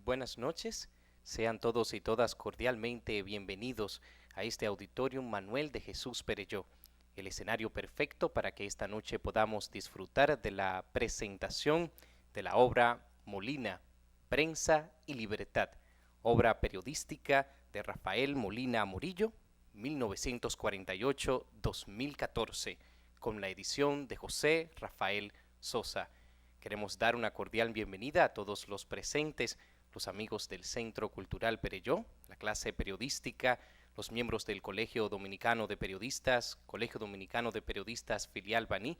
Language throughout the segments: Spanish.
buenas noches. Sean todos y todas cordialmente bienvenidos a este Auditorium Manuel de Jesús Perelló, el escenario perfecto para que esta noche podamos disfrutar de la presentación de la obra Molina, Prensa y Libertad, obra periodística de Rafael Molina Morillo, 1948-2014, con la edición de José Rafael Sosa. Queremos dar una cordial bienvenida a todos los presentes, los amigos del Centro Cultural Perelló, la clase periodística, los miembros del Colegio Dominicano de Periodistas, Colegio Dominicano de Periodistas Filial Baní,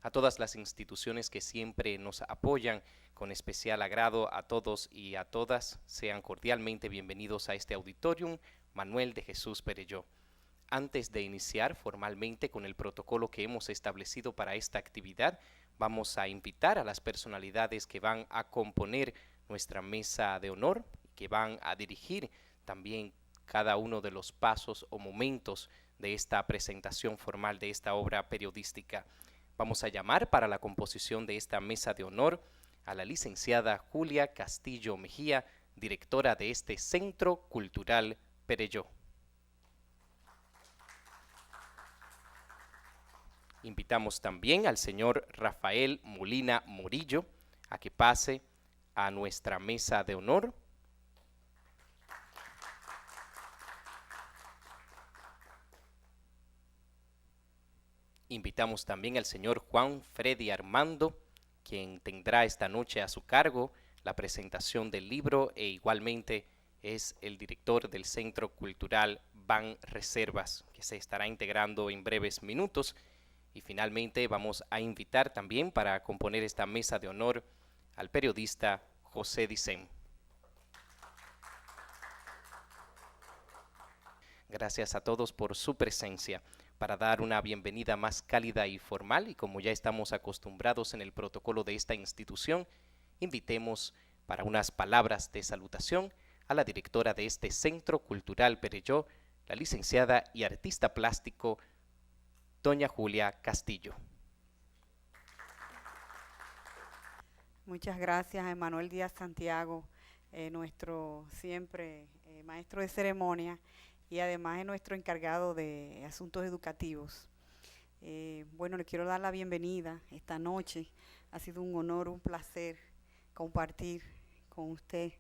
a todas las instituciones que siempre nos apoyan, con especial agrado a todos y a todas, sean cordialmente bienvenidos a este Auditorium Manuel de Jesús Perelló. Antes de iniciar formalmente con el protocolo que hemos establecido para esta actividad, vamos a invitar a las personalidades que van a componer nuestra mesa de honor, que van a dirigir también cada uno de los pasos o momentos de esta presentación formal de esta obra periodística. Vamos a llamar para la composición de esta mesa de honor a la licenciada Julia Castillo Mejía, directora de este Centro Cultural Perelló. Invitamos también al señor Rafael Molina Morillo a que pase a nuestra mesa de honor. Invitamos también al señor Juan Freddy Armando, quien tendrá esta noche a su cargo la presentación del libro e igualmente es el director del Centro Cultural Ban Reservas, que se estará integrando en breves minutos. Y finalmente vamos a invitar también para componer esta mesa de honor al periodista José Dicen. Gracias a todos por su presencia. Para dar una bienvenida más cálida y formal, y como ya estamos acostumbrados en el protocolo de esta institución, invitemos para unas palabras de salutación a la directora de este Centro Cultural Perelló, la licenciada y artista plástico doña Julia Castillo. Muchas gracias a Emanuel Díaz Santiago, nuestro siempre maestro de ceremonia y además es nuestro encargado de asuntos educativos. Bueno, le quiero dar la bienvenida esta noche. Ha sido un honor, un placer compartir con usted,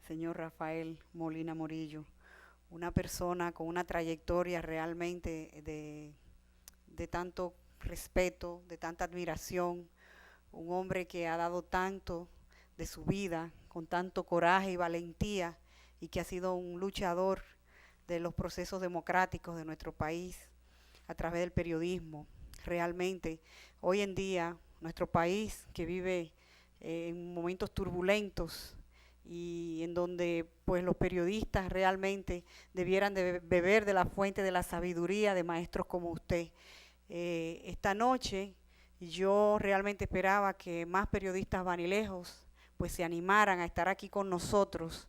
señor Rafael Molina Morillo, una persona con una trayectoria realmente de tanto respeto, de tanta admiración, un hombre que ha dado tanto de su vida, con tanto coraje y valentía, y que ha sido un luchador de los procesos democráticos de nuestro país a través del periodismo. Realmente, hoy en día, nuestro país que vive en momentos turbulentos y en donde pues los periodistas realmente debieran de beber de la fuente de la sabiduría de maestros como usted. Esta noche yo realmente esperaba que más periodistas vanilejos pues se animaran a estar aquí con nosotros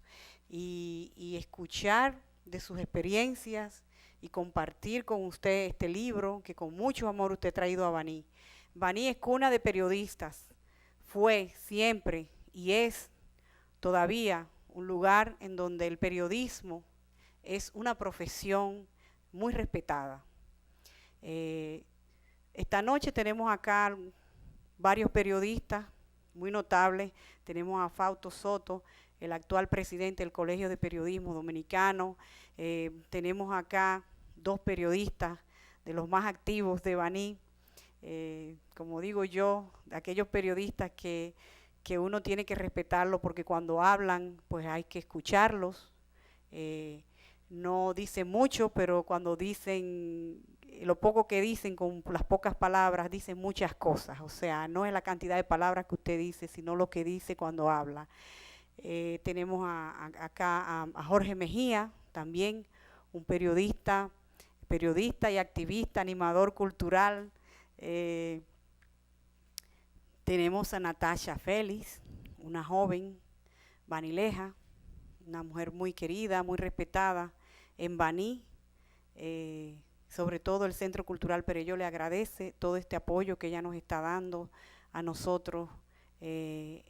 y escuchar de sus experiencias y compartir con usted este libro que con mucho amor usted ha traído a Baní. Baní es cuna de periodistas, fue siempre y es todavía un lugar en donde el periodismo es una profesión muy respetada. Esta noche tenemos acá varios periodistas muy notables. Tenemos a Fausto Soto, el actual presidente del Colegio de Periodismo Dominicano. Tenemos acá dos periodistas de los más activos de Baní. Como digo yo, aquellos periodistas que uno tiene que respetarlos porque cuando hablan pues hay que escucharlos. No dicen mucho, pero cuando dicen lo poco que dicen con las pocas palabras, dicen muchas cosas. O sea, no es la cantidad de palabras que usted dice, sino lo que dice cuando habla. Tenemos acá a Jorge Mejía, también un periodista y activista, animador cultural. Tenemos a Natasha Félix, una joven banileja, una mujer muy querida, muy respetada en Baní. Sobre todo el Centro Cultural Perelló le agradece todo este apoyo que ella nos está dando a nosotros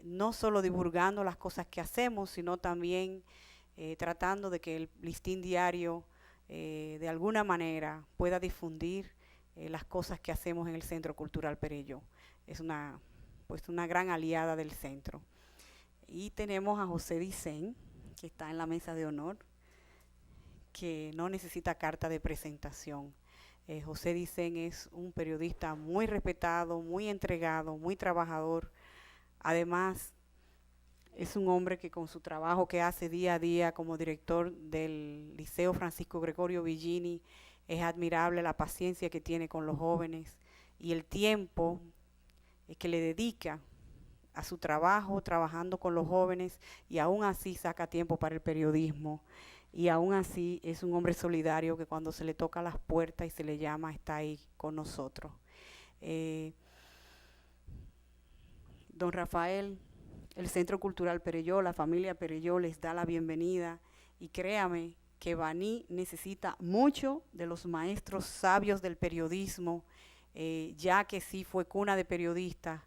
no solo divulgando las cosas que hacemos, sino también tratando de que el Listín Diario de alguna manera pueda difundir las cosas que hacemos en el Centro Cultural Perelló. Es una gran aliada del centro. Y tenemos a José Dicen, que está en la mesa de honor, que no necesita carta de presentación. José Dicen es un periodista muy respetado, muy entregado, muy trabajador. Además, es un hombre que con su trabajo que hace día a día como director del Liceo Francisco Gregorio Villini, es admirable la paciencia que tiene con los jóvenes y el tiempo que le dedica a su trabajo, trabajando con los jóvenes, y aún así saca tiempo para el periodismo. Y aún así es un hombre solidario que cuando se le toca las puertas y se le llama, está ahí con nosotros. Don Rafael, el Centro Cultural Perelló, la familia Perelló les da la bienvenida, y créame que Baní necesita mucho de los maestros sabios del periodismo, ya que sí fue cuna de periodistas,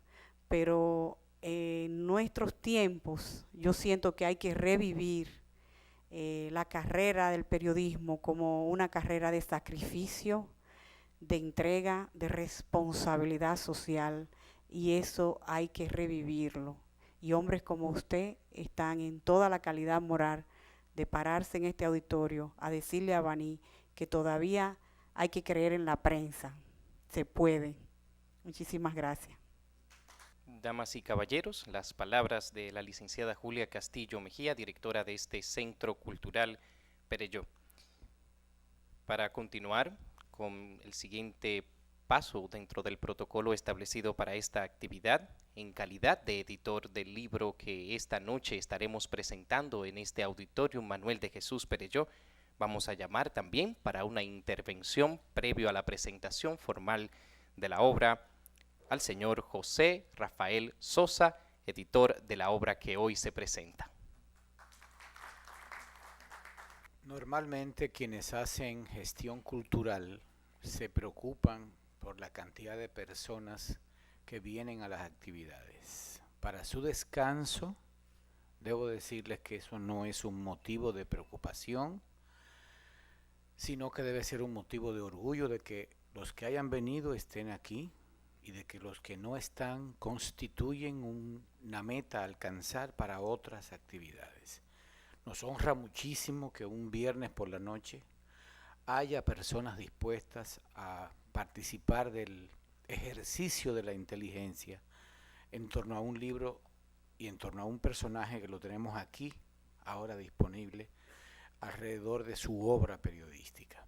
pero en nuestros tiempos yo siento que hay que revivir la carrera del periodismo como una carrera de sacrificio, de entrega, de responsabilidad social, y eso hay que revivirlo. Y hombres como usted están en toda la calidad moral de pararse en este auditorio a decirle a Baní que todavía hay que creer en la prensa. Se puede. Muchísimas gracias. Damas y caballeros, las palabras de la licenciada Julia Castillo Mejía, directora de este Centro Cultural Perelló. Para continuar con el siguiente paso dentro del protocolo establecido para esta actividad, en calidad de editor del libro que esta noche estaremos presentando en este auditorio Manuel de Jesús Perelló, vamos a llamar también para una intervención previo a la presentación formal de la obra al señor José Rafael Sosa, editor de la obra que hoy se presenta. Normalmente quienes hacen gestión cultural se preocupan por la cantidad de personas que vienen a las actividades. Para su descanso, debo decirles que eso no es un motivo de preocupación, sino que debe ser un motivo de orgullo de que los que hayan venido estén aquí y de que los que no están constituyen una meta a alcanzar para otras actividades. Nos honra muchísimo que un viernes por la noche haya personas dispuestas a participar del ejercicio de la inteligencia en torno a un libro y en torno a un personaje que lo tenemos aquí, ahora disponible, alrededor de su obra periodística.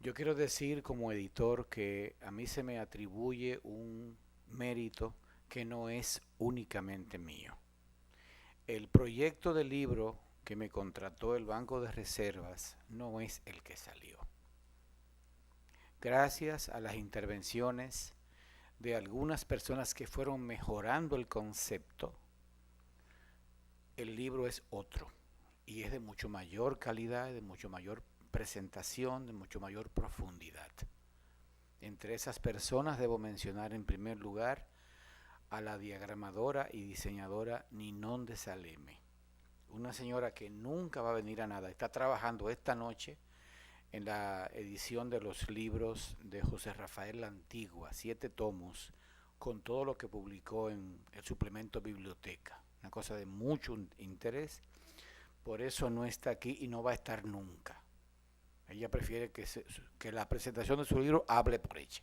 Yo quiero decir como editor que a mí se me atribuye un mérito que no es únicamente mío. El proyecto de libro que me contrató el Banco de Reservas no es el que salió. Gracias a las intervenciones de algunas personas que fueron mejorando el concepto, el libro es otro y es de mucho mayor calidad, de mucho mayor presentación, de mucho mayor profundidad. Entre esas personas debo mencionar en primer lugar a la diagramadora y diseñadora Ninón de Saleme, una señora que nunca va a venir a nada, está trabajando esta noche en la edición de los libros de José Rafael La Antigua, 7 tomos, con todo lo que publicó en el suplemento Biblioteca, una cosa de mucho interés, por eso no está aquí y no va a estar nunca. Ella prefiere que la presentación de su libro hable por ella.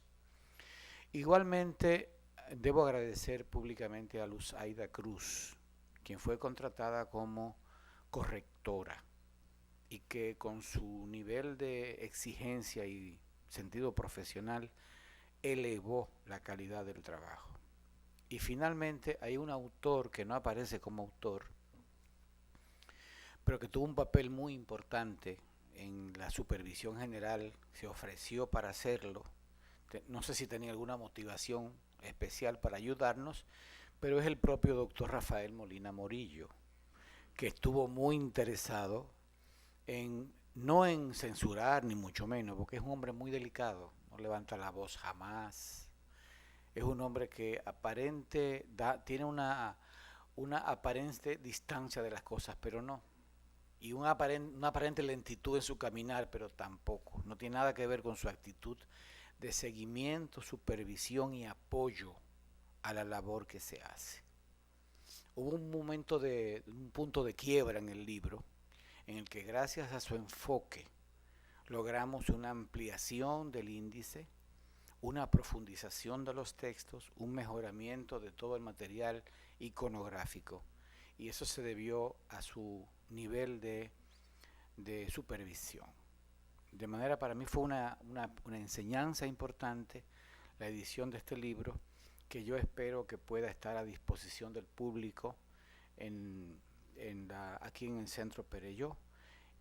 Igualmente, debo agradecer públicamente a Luz Aida Cruz, quien fue contratada como correctora y que con su nivel de exigencia y sentido profesional elevó la calidad del trabajo. Y finalmente hay un autor que no aparece como autor, pero que tuvo un papel muy importante en la supervisión general, se ofreció para hacerlo. No sé si tenía alguna motivación especial para ayudarnos, pero es el propio doctor Rafael Molina Morillo, que estuvo muy interesado no en censurar, ni mucho menos, porque es un hombre muy delicado, no levanta la voz jamás, es un hombre que tiene una aparente distancia de las cosas, pero no. Y una aparente lentitud en su caminar, pero tampoco. No tiene nada que ver con su actitud de seguimiento, supervisión y apoyo a la labor que se hace. Hubo un punto de quiebra en el libro, en el que gracias a su enfoque logramos una ampliación del índice, una profundización de los textos, un mejoramiento de todo el material iconográfico. Y eso se debió a su nivel de supervisión. De manera, para mí fue una enseñanza importante la edición de este libro, que yo espero que pueda estar a disposición del público aquí en el Centro Perelló,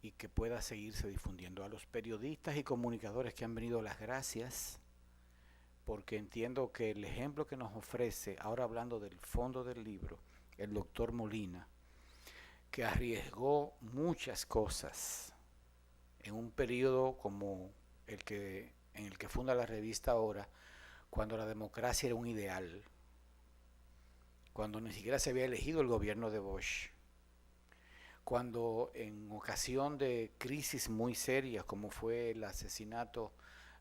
y que pueda seguirse difundiendo. A los periodistas y comunicadores que han venido, las gracias, porque entiendo que el ejemplo que nos ofrece, ahora hablando del fondo del libro, el doctor Molina, que arriesgó muchas cosas en un periodo como en el que funda la revista Ahora, cuando la democracia era un ideal, cuando ni siquiera se había elegido el gobierno de Bosch, cuando en ocasión de crisis muy serias, como fue el asesinato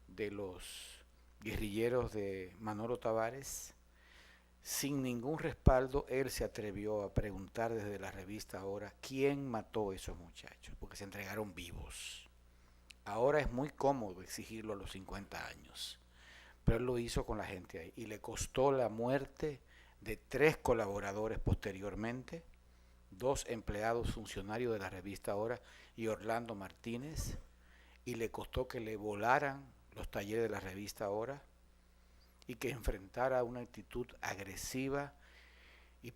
de los guerrilleros de Manolo Tavares, sin ningún respaldo, él se atrevió a preguntar desde la revista Ahora quién mató a esos muchachos, porque se entregaron vivos. Ahora es muy cómodo exigirlo a los 50 años, pero él lo hizo con la gente ahí, y le costó la muerte de 3 colaboradores posteriormente, 2 empleados funcionarios de la revista Ahora y Orlando Martínez, y le costó que le volaran los talleres de la revista Ahora y que enfrentara una actitud agresiva y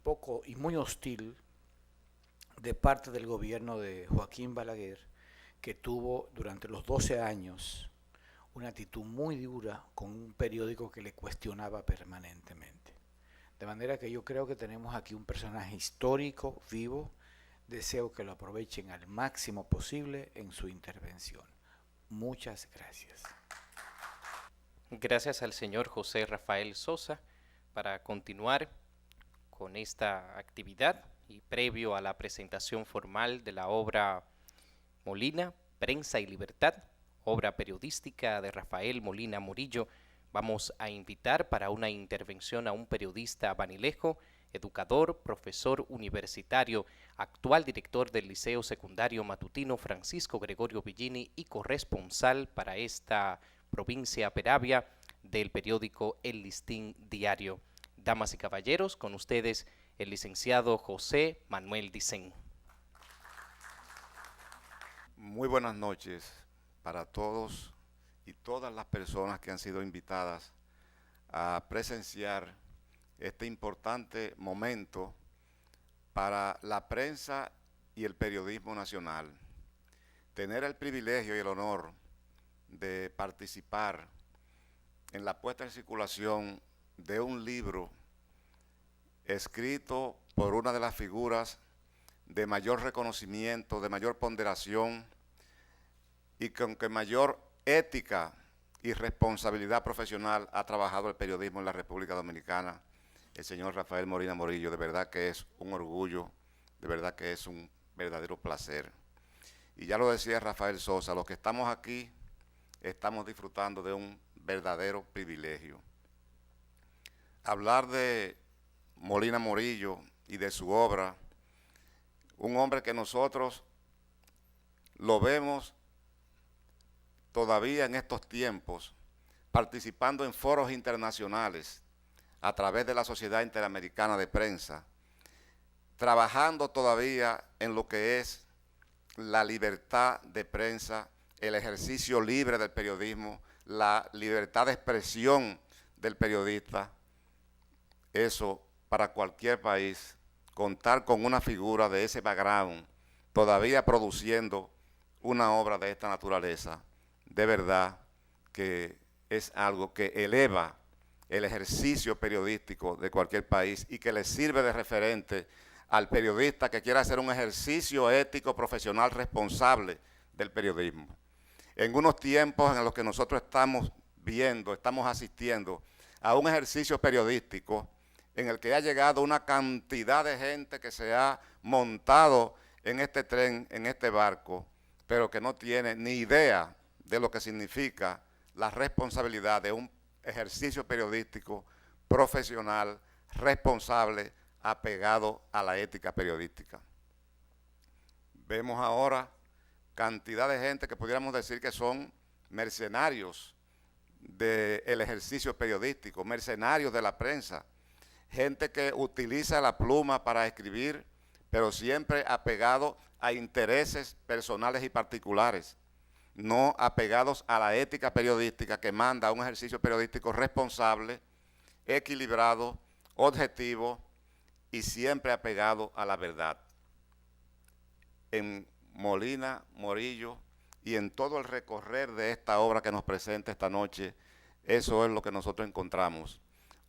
muy hostil de parte del gobierno de Joaquín Balaguer, que tuvo durante los 12 años una actitud muy dura con un periódico que le cuestionaba permanentemente. De manera que yo creo que tenemos aquí un personaje histórico, vivo. Deseo que lo aprovechen al máximo posible en su intervención. Muchas gracias. Gracias al señor José Rafael Sosa. Para continuar con esta actividad y previo a la presentación formal de la obra Molina, Prensa y Libertad, obra periodística de Rafael Molina Morillo, vamos a invitar para una intervención a un periodista banilejo, educador, profesor universitario, actual director del Liceo Secundario Matutino Francisco Gregorio Villini y corresponsal para esta provincia Peravia del periódico El Listín Diario. Damas y caballeros, con ustedes el licenciado José Manuel Dicen. Muy buenas noches para todos y todas las personas que han sido invitadas a presenciar este importante momento para la prensa y el periodismo nacional. Tener el privilegio y el honor de participar en la puesta en circulación de un libro escrito por una de las figuras de mayor reconocimiento, de mayor ponderación y con que mayor ética y responsabilidad profesional ha trabajado el periodismo en la República Dominicana, el señor Rafael Molina Morillo. De verdad que es un orgullo, de verdad que es un verdadero placer. Y ya lo decía Rafael Sosa, los que estamos aquí estamos disfrutando de un verdadero privilegio. Hablar de Molina Morillo y de su obra, un hombre que nosotros lo vemos todavía en estos tiempos participando en foros internacionales a través de la Sociedad Interamericana de Prensa, trabajando todavía en lo que es la libertad de prensa, el ejercicio libre del periodismo, la libertad de expresión del periodista. Eso, para cualquier país, contar con una figura de ese background, todavía produciendo una obra de esta naturaleza, de verdad que es algo que eleva el ejercicio periodístico de cualquier país y que le sirve de referente al periodista que quiera hacer un ejercicio ético, profesional, responsable del periodismo. En unos tiempos en los que nosotros estamos viendo, estamos asistiendo a un ejercicio periodístico en el que ha llegado una cantidad de gente que se ha montado en este tren, en este barco, pero que no tiene ni idea de lo que significa la responsabilidad de un ejercicio periodístico profesional, responsable, apegado a la ética periodística. Vemos ahora cantidad de gente que pudiéramos decir que son mercenarios del ejercicio periodístico, mercenarios de la prensa, gente que utiliza la pluma para escribir, pero siempre apegado a intereses personales y particulares, no apegados a la ética periodística que manda un ejercicio periodístico responsable, equilibrado, objetivo y siempre apegado a la verdad. En Molina, Morillo y en todo el recorrer de esta obra que nos presenta esta noche, eso es lo que nosotros encontramos.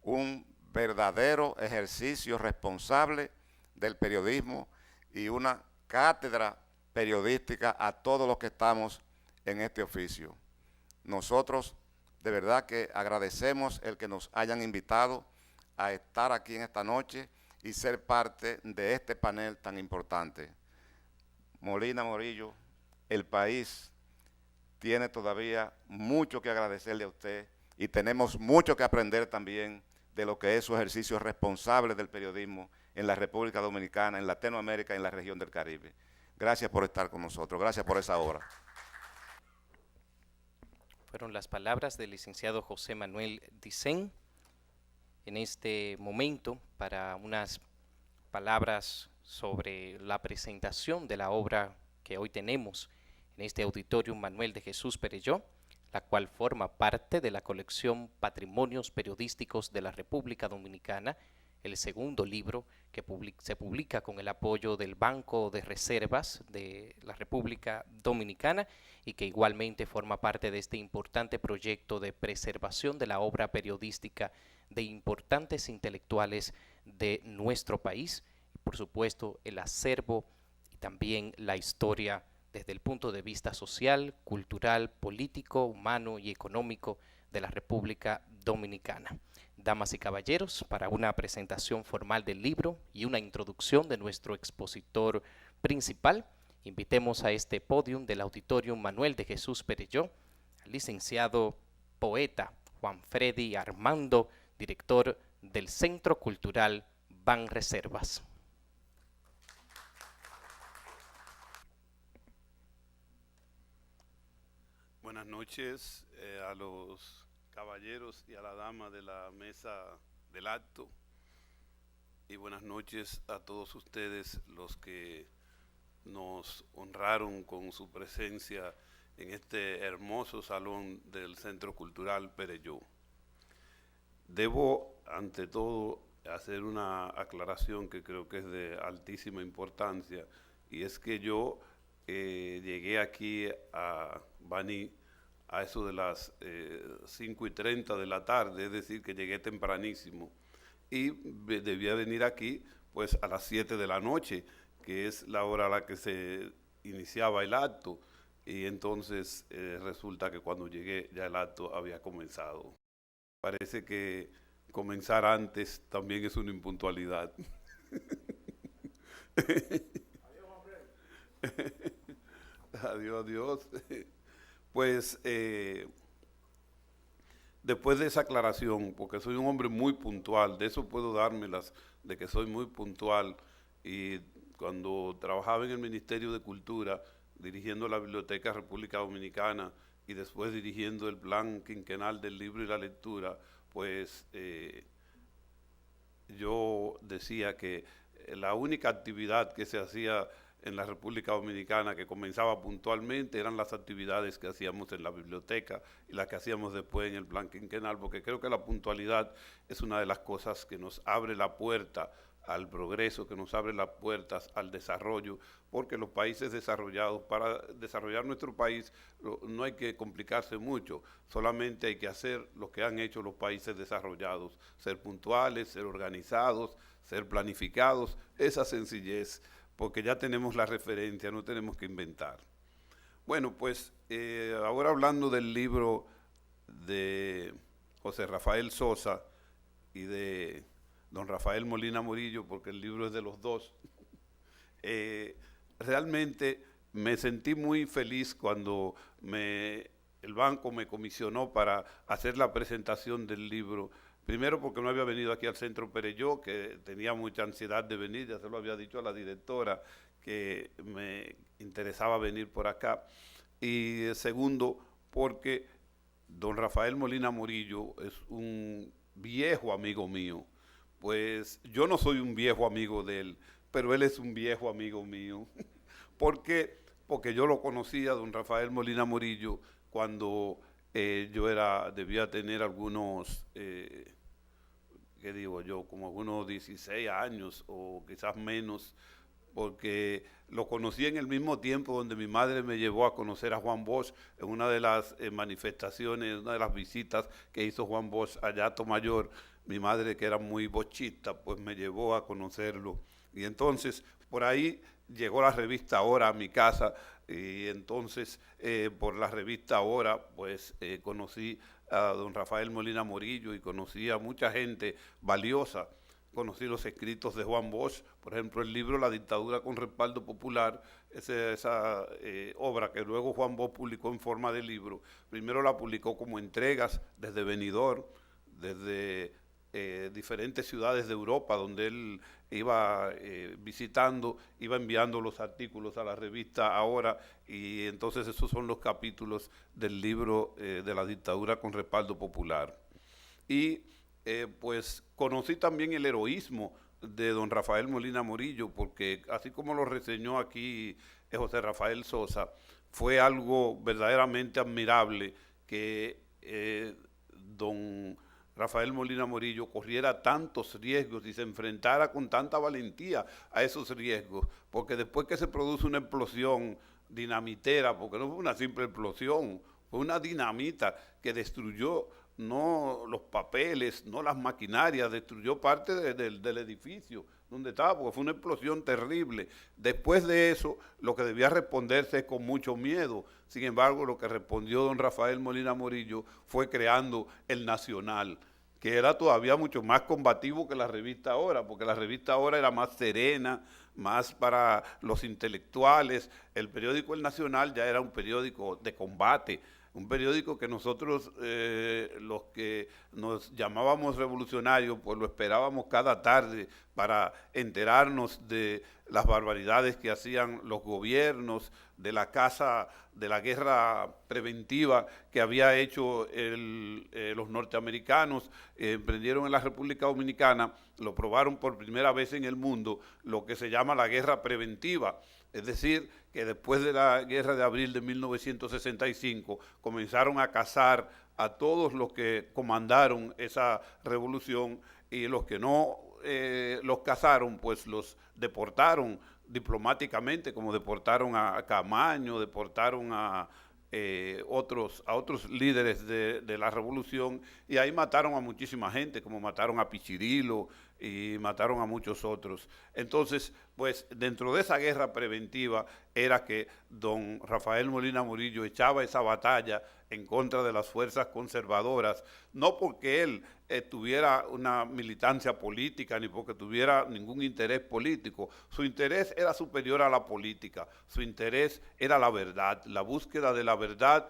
Un verdadero ejercicio responsable del periodismo y una cátedra periodística a todos los que estamos en este oficio. Nosotros de verdad que agradecemos el que nos hayan invitado a estar aquí en esta noche y ser parte de este panel tan importante. Molina, Morillo, el país tiene todavía mucho que agradecerle a usted y tenemos mucho que aprender también de lo que es su ejercicio responsable del periodismo en la República Dominicana, en Latinoamérica y en la región del Caribe. Gracias por estar con nosotros, gracias por esa obra. Fueron las palabras del licenciado José Manuel Dicen. En este momento, para unas palabras sobre la presentación de la obra que hoy tenemos en este Auditorium Manuel de Jesús Perelló, la cual forma parte de la colección Patrimonios Periodísticos de la República Dominicana, el segundo libro que se publica con el apoyo del Banco de Reservas de la República Dominicana y que igualmente forma parte de este importante proyecto de preservación de la obra periodística de importantes intelectuales de nuestro país. Por supuesto, el acervo y también la historia desde el punto de vista social, cultural, político, humano y económico de la República Dominicana. Damas y caballeros, para una presentación formal del libro y una introducción de nuestro expositor principal, invitemos a este podium del Auditorium Manuel de Jesús Perelló al licenciado poeta Juan Freddy Armando, director del Centro Cultural Banreservas. Buenas noches a los caballeros y a la dama de la mesa del acto, y buenas noches a todos ustedes los que nos honraron con su presencia en este hermoso salón del Centro Cultural Perelló. Debo, ante todo, hacer una aclaración que creo que es de altísima importancia, y es que yo llegué aquí a Baní a eso de las 5:30 de la tarde, es decir, que llegué tempranísimo, y debía venir aquí pues a las 7 de la noche, que es la hora a la que se iniciaba el acto, y entonces resulta que cuando llegué ya el acto había comenzado. Parece que comenzar antes también es una impuntualidad. Adiós, adiós. Pues después de esa aclaración, porque soy un hombre muy puntual, de eso puedo dármelas, de que soy muy puntual, y cuando trabajaba en el Ministerio de Cultura, dirigiendo la Biblioteca República Dominicana y después dirigiendo el Plan Quinquenal del Libro y la Lectura, pues yo decía que la única actividad que se hacía en la República Dominicana que comenzaba puntualmente eran las actividades que hacíamos en la biblioteca y las que hacíamos después en el Plan Quinquenal, porque creo que la puntualidad es una de las cosas que nos abre la puerta al progreso, que nos abre las puertas al desarrollo, porque los países desarrollados, para desarrollar nuestro país no hay que complicarse mucho, solamente hay que hacer lo que han hecho los países desarrollados, ser puntuales, ser organizados, ser planificados, esa sencillez, porque ya tenemos la referencia, no tenemos que inventar. Bueno, pues ahora hablando del libro de José Rafael Sosa y de don Rafael Molina Morillo, porque el libro es de los dos. Realmente me sentí muy feliz cuando el banco me comisionó para hacer la presentación del libro. Primero porque no había venido aquí al Centro Perelló, que tenía mucha ansiedad de venir, ya se lo había dicho a la directora que me interesaba venir por acá. Y segundo, porque don Rafael Molina Morillo es un viejo amigo mío. Pues yo no soy un viejo amigo de él, pero él es un viejo amigo mío. ¿Por qué? Porque yo lo conocía, don Rafael Molina Morillo, cuando debía tener algunos, ¿qué digo yo? Como algunos 16 años o quizás menos, porque lo conocí en el mismo tiempo donde mi madre me llevó a conocer a Juan Bosch en una de las manifestaciones, una de las visitas que hizo Juan Bosch allá a Tomayor. Mi madre, que era muy bochista, pues me llevó a conocerlo. Y entonces, por ahí llegó la revista Ahora a mi casa, y entonces por la revista Ahora, pues conocí a don Rafael Molina Morillo y conocí a mucha gente valiosa. Conocí los escritos de Juan Bosch, por ejemplo, el libro La dictadura con respaldo popular, esa obra que luego Juan Bosch publicó en forma de libro. Primero la publicó como entregas desde Benidorm, desde diferentes ciudades de Europa donde él iba visitando, iba enviando los artículos a la revista Ahora, y entonces esos son los capítulos del libro de La dictadura con respaldo popular. Y pues conocí también el heroísmo de don Rafael Molina Morillo, porque así como lo reseñó aquí José Rafael Sosa, fue algo verdaderamente admirable que don Rafael Molina Morillo corriera tantos riesgos y se enfrentara con tanta valentía a esos riesgos, porque después que se produce una explosión dinamitera, porque no fue una simple explosión, fue una dinamita que destruyó no los papeles, no las maquinarias, destruyó parte del edificio donde estaba, porque fue una explosión terrible. Después de eso, lo que debía responderse es con mucho miedo. Sin embargo, lo que respondió don Rafael Molina Morillo fue creando el Nacional, que era todavía mucho más combativo que la revista Ahora, porque la revista Ahora era más serena, más para los intelectuales. El periódico El Nacional ya era un periódico de combate, un periódico que nosotros, los que nos llamábamos revolucionarios, pues lo esperábamos cada tarde para enterarnos de las barbaridades que hacían los gobiernos, de la guerra preventiva que había hecho los norteamericanos. Emprendieron en la República Dominicana, lo probaron por primera vez en el mundo, lo que se llama la guerra preventiva. Es decir, que después de la guerra de abril de 1965 comenzaron a cazar a todos los que comandaron esa revolución, y los que no los cazaron, pues los deportaron diplomáticamente, como deportaron a Camaño, deportaron a otros líderes de la revolución, y ahí mataron a muchísima gente, como mataron a Pichirilo y mataron a muchos otros. Entonces, pues dentro de esa guerra preventiva era que don Rafael Molina Morillo echaba esa batalla en contra de las fuerzas conservadoras, no porque él tuviera una militancia política ni porque tuviera ningún interés político. Su interés era superior a la política, su interés era la verdad, la búsqueda de la verdad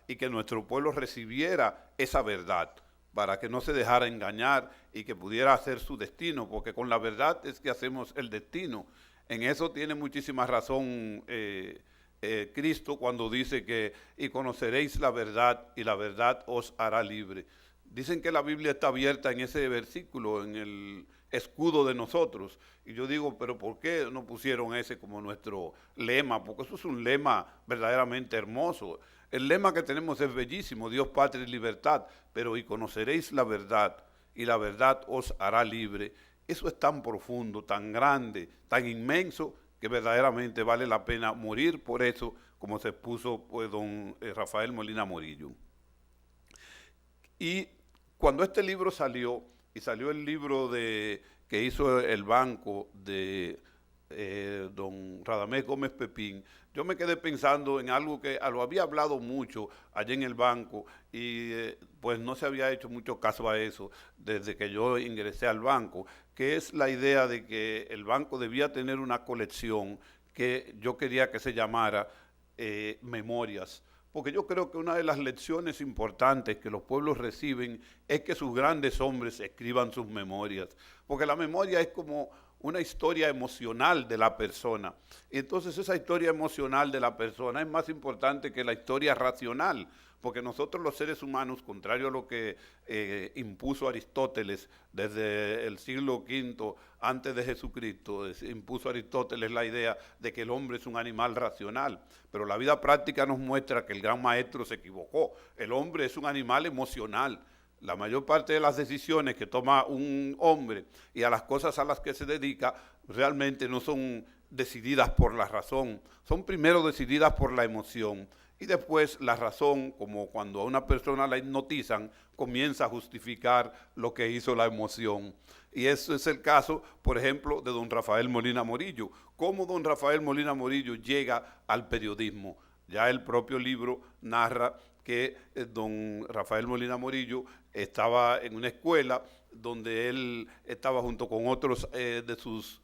y que nuestro pueblo recibiera esa verdad, para que no se dejara engañar y que pudiera hacer su destino, porque con la verdad es que hacemos el destino. En eso tiene muchísima razón Cristo cuando dice que y conoceréis la verdad y la verdad os hará libre. Dicen que la Biblia está abierta en ese versículo, en el escudo de nosotros. Y yo digo, pero ¿por qué no pusieron ese como nuestro lema? Porque eso es un lema verdaderamente hermoso. El lema que tenemos es bellísimo: Dios, patria y libertad, pero y conoceréis la verdad y la verdad os hará libre. Eso es tan profundo, tan grande, tan inmenso, que verdaderamente vale la pena morir por eso, como se puso pues don Rafael Molina Morillo. Y cuando este libro salió, y salió el libro que hizo el banco de don Radamés Gómez Pepín, yo me quedé pensando en algo que lo había hablado mucho allá en el banco y pues no se había hecho mucho caso a eso desde que yo ingresé al banco, que es la idea de que el banco debía tener una colección que yo quería que se llamara Memorias. Porque yo creo que una de las lecciones importantes que los pueblos reciben es que sus grandes hombres escriban sus memorias. Porque la memoria es como una historia emocional de la persona. Y entonces esa historia emocional de la persona es más importante que la historia racional, porque nosotros los seres humanos, contrario a lo que impuso Aristóteles desde el siglo V antes de Jesucristo, impuso Aristóteles la idea de que el hombre es un animal racional, pero la vida práctica nos muestra que el gran maestro se equivocó. El hombre es un animal emocional. La mayor parte de las decisiones que toma un hombre y a las cosas a las que se dedica realmente no son decididas por la razón, son primero decididas por la emoción y después la razón, como cuando a una persona la hipnotizan, comienza a justificar lo que hizo la emoción. Y eso es el caso, por ejemplo, de don Rafael Molina Morillo. ¿Cómo don Rafael Molina Morillo llega al periodismo? Ya el propio libro narra que don Rafael Molina Morillo estaba en una escuela donde él estaba junto con otros de sus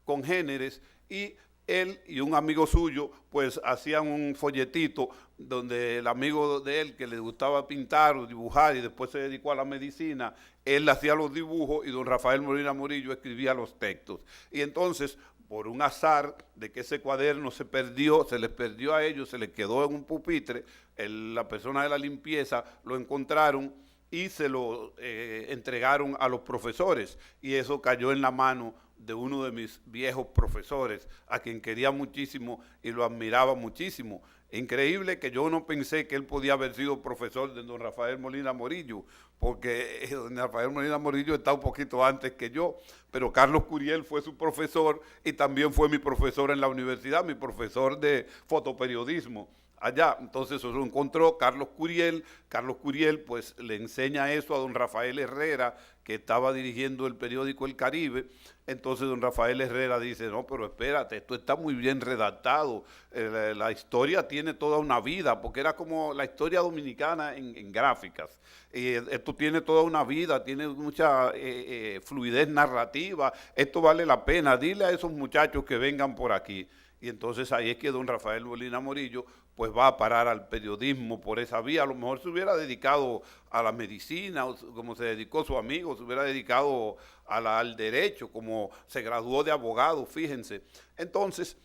congéneres y él y un amigo suyo pues hacían un folletito donde el amigo de él que le gustaba pintar o dibujar y después se dedicó a la medicina, él hacía los dibujos y don Rafael Molina Morillo escribía los textos. Y entonces, por un azar de que ese cuaderno se perdió, se les perdió a ellos, se les quedó en un pupitre, la persona de la limpieza lo encontraron y se lo entregaron a los profesores y eso cayó en la mano de uno de mis viejos profesores, a quien quería muchísimo y lo admiraba muchísimo. Increíble que yo no pensé que él podía haber sido profesor de don Rafael Molina Morillo, porque don Rafael Molina Morillo está un poquito antes que yo, pero Carlos Curiel fue su profesor y también fue mi profesor en la universidad, mi profesor de fotoperiodismo allá. Entonces eso lo encontró Carlos Curiel pues le enseña eso a don Rafael Herrera, que estaba dirigiendo el periódico El Caribe. Entonces don Rafael Herrera dice, no, pero espérate, esto está muy bien redactado, la historia tiene toda una vida, porque era como la historia dominicana en gráficas. Esto tiene toda una vida, tiene mucha fluidez narrativa, esto vale la pena, dile a esos muchachos que vengan por aquí. Y entonces ahí es que don Rafael Molina Morillo pues va a parar al periodismo por esa vía. A lo mejor se hubiera dedicado a la medicina, como se dedicó su amigo, se hubiera dedicado al derecho, como se graduó de abogado, fíjense. Entonces,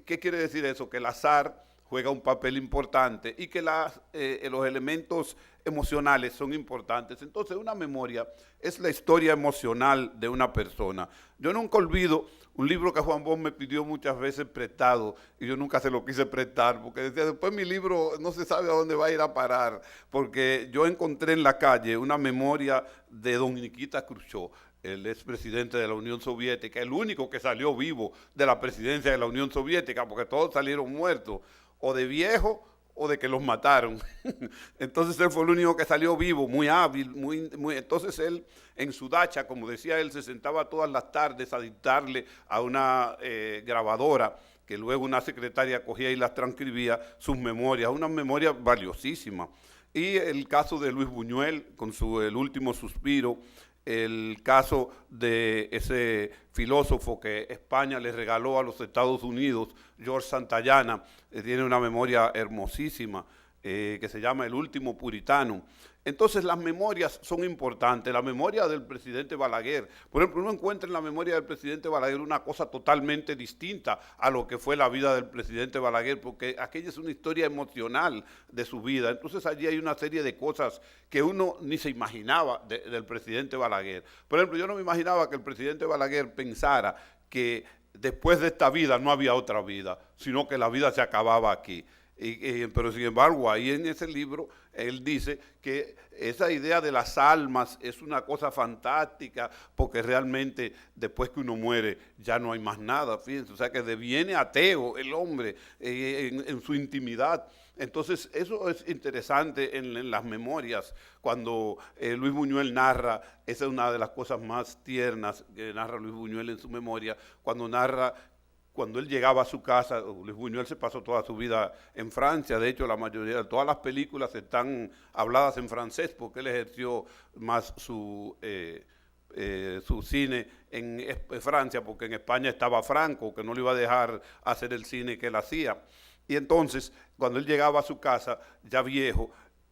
¿qué quiere decir eso? Que el azar juega un papel importante y que los elementos emocionales son importantes. Entonces, una memoria es la historia emocional de una persona. Yo nunca olvido un libro que Juan Bosch me pidió muchas veces prestado y yo nunca se lo quise prestar porque decía, después mi libro no se sabe a dónde va a ir a parar, porque yo encontré en la calle una memoria de don Nikita Khrushchev, el expresidente de la Unión Soviética, el único que salió vivo de la presidencia de la Unión Soviética, porque todos salieron muertos, o de viejo o de que los mataron. Entonces él fue el único que salió vivo, muy hábil, entonces él en su dacha, como decía él, se sentaba todas las tardes a dictarle a una grabadora, que luego una secretaria cogía y las transcribía, sus memorias, una memoria valiosísima. Y el caso de Luis Buñuel, con El último suspiro, el caso de ese filósofo que España le regaló a los Estados Unidos, George Santayana, tiene una memoria hermosísima que se llama El último puritano. Entonces las memorias son importantes. La memoria del presidente Balaguer, por ejemplo, uno encuentra en la memoria del presidente Balaguer una cosa totalmente distinta a lo que fue la vida del presidente Balaguer, porque aquella es una historia emocional de su vida. Entonces allí hay una serie de cosas que uno ni se imaginaba del presidente Balaguer. Por ejemplo, yo no me imaginaba que el presidente Balaguer pensara que después de esta vida no había otra vida, sino que la vida se acababa aquí. Pero sin embargo, ahí en ese libro, él dice que esa idea de las almas es una cosa fantástica, porque realmente después que uno muere ya no hay más nada, fíjense, o sea que deviene ateo el hombre en su intimidad. Entonces eso es interesante en las memorias, cuando Luis Buñuel narra, esa es una de las cosas más tiernas que narra Luis Buñuel en su memoria, cuando narra cuando él llegaba a su casa, Luis Buñuel se pasó toda su vida en Francia, de hecho la mayoría de todas las películas están habladas en francés porque él ejerció más su cine en Francia, porque en España estaba Franco, que no le iba a dejar hacer el cine que él hacía. Y entonces, cuando él llegaba a su casa, ya viejo,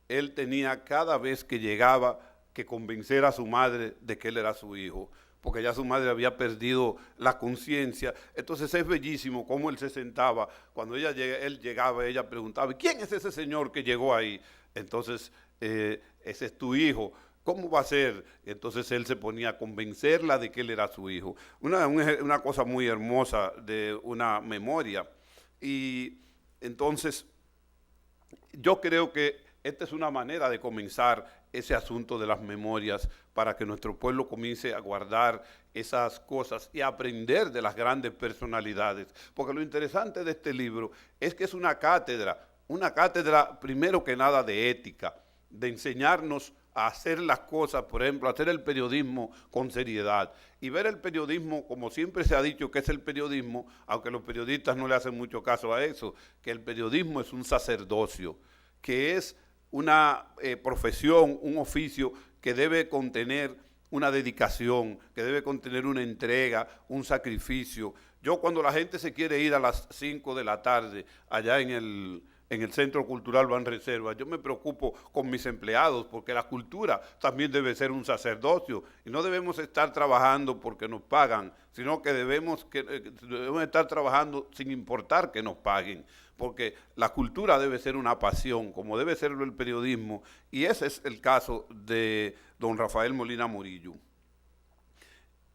él tenía cada vez que llegaba que convencer a su madre de que él era su hijo, porque ya su madre había perdido la conciencia. Entonces es bellísimo cómo él se sentaba, cuando él llegaba, ella preguntaba, ¿quién es ese señor que llegó ahí? Entonces, ese es tu hijo. ¿Cómo va a ser? Entonces él se ponía a convencerla de que él era su hijo. Una cosa muy hermosa de una memoria. Y entonces, yo creo que esta es una manera de comenzar ese asunto de las memorias para que nuestro pueblo comience a guardar esas cosas y a aprender de las grandes personalidades. Porque lo interesante de este libro es que es una cátedra primero que nada de ética, de enseñarnos a hacer las cosas, por ejemplo, hacer el periodismo con seriedad y ver el periodismo como siempre se ha dicho que es el periodismo, aunque los periodistas no le hacen mucho caso a eso, que el periodismo es un sacerdocio, que es una profesión, un oficio que debe contener una dedicación, que debe contener una entrega, un sacrificio. Yo cuando la gente se quiere ir a las 5 de la tarde allá en el Centro Cultural Banreservas, yo me preocupo con mis empleados porque la cultura también debe ser un sacerdocio y no debemos estar trabajando porque nos pagan, sino que debemos estar trabajando sin importar que nos paguen, porque la cultura debe ser una pasión, como debe serlo el periodismo, y ese es el caso de don Rafael Molina Murillo.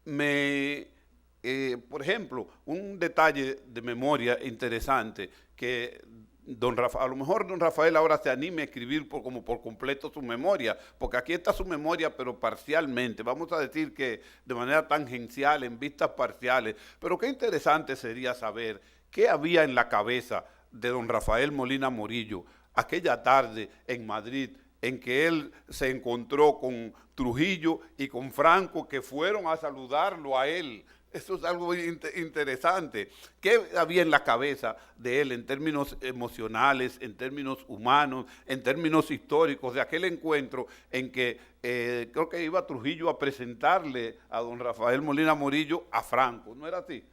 Por ejemplo, un detalle de memoria interesante que a lo mejor don Rafael ahora se anime a escribir como por completo su memoria, porque aquí está su memoria, pero parcialmente, vamos a decir que de manera tangencial, en vistas parciales, pero qué interesante sería saber qué había en la cabeza de don Rafael Molina Murillo aquella tarde en Madrid, en que él se encontró con Trujillo y con Franco, que fueron a saludarlo a él. Eso es algo interesante. ¿Qué había en la cabeza de él en términos emocionales, en términos humanos, en términos históricos de aquel encuentro en que creo que iba Trujillo a presentarle a don Rafael Molina Murillo a Franco? ¿No era así?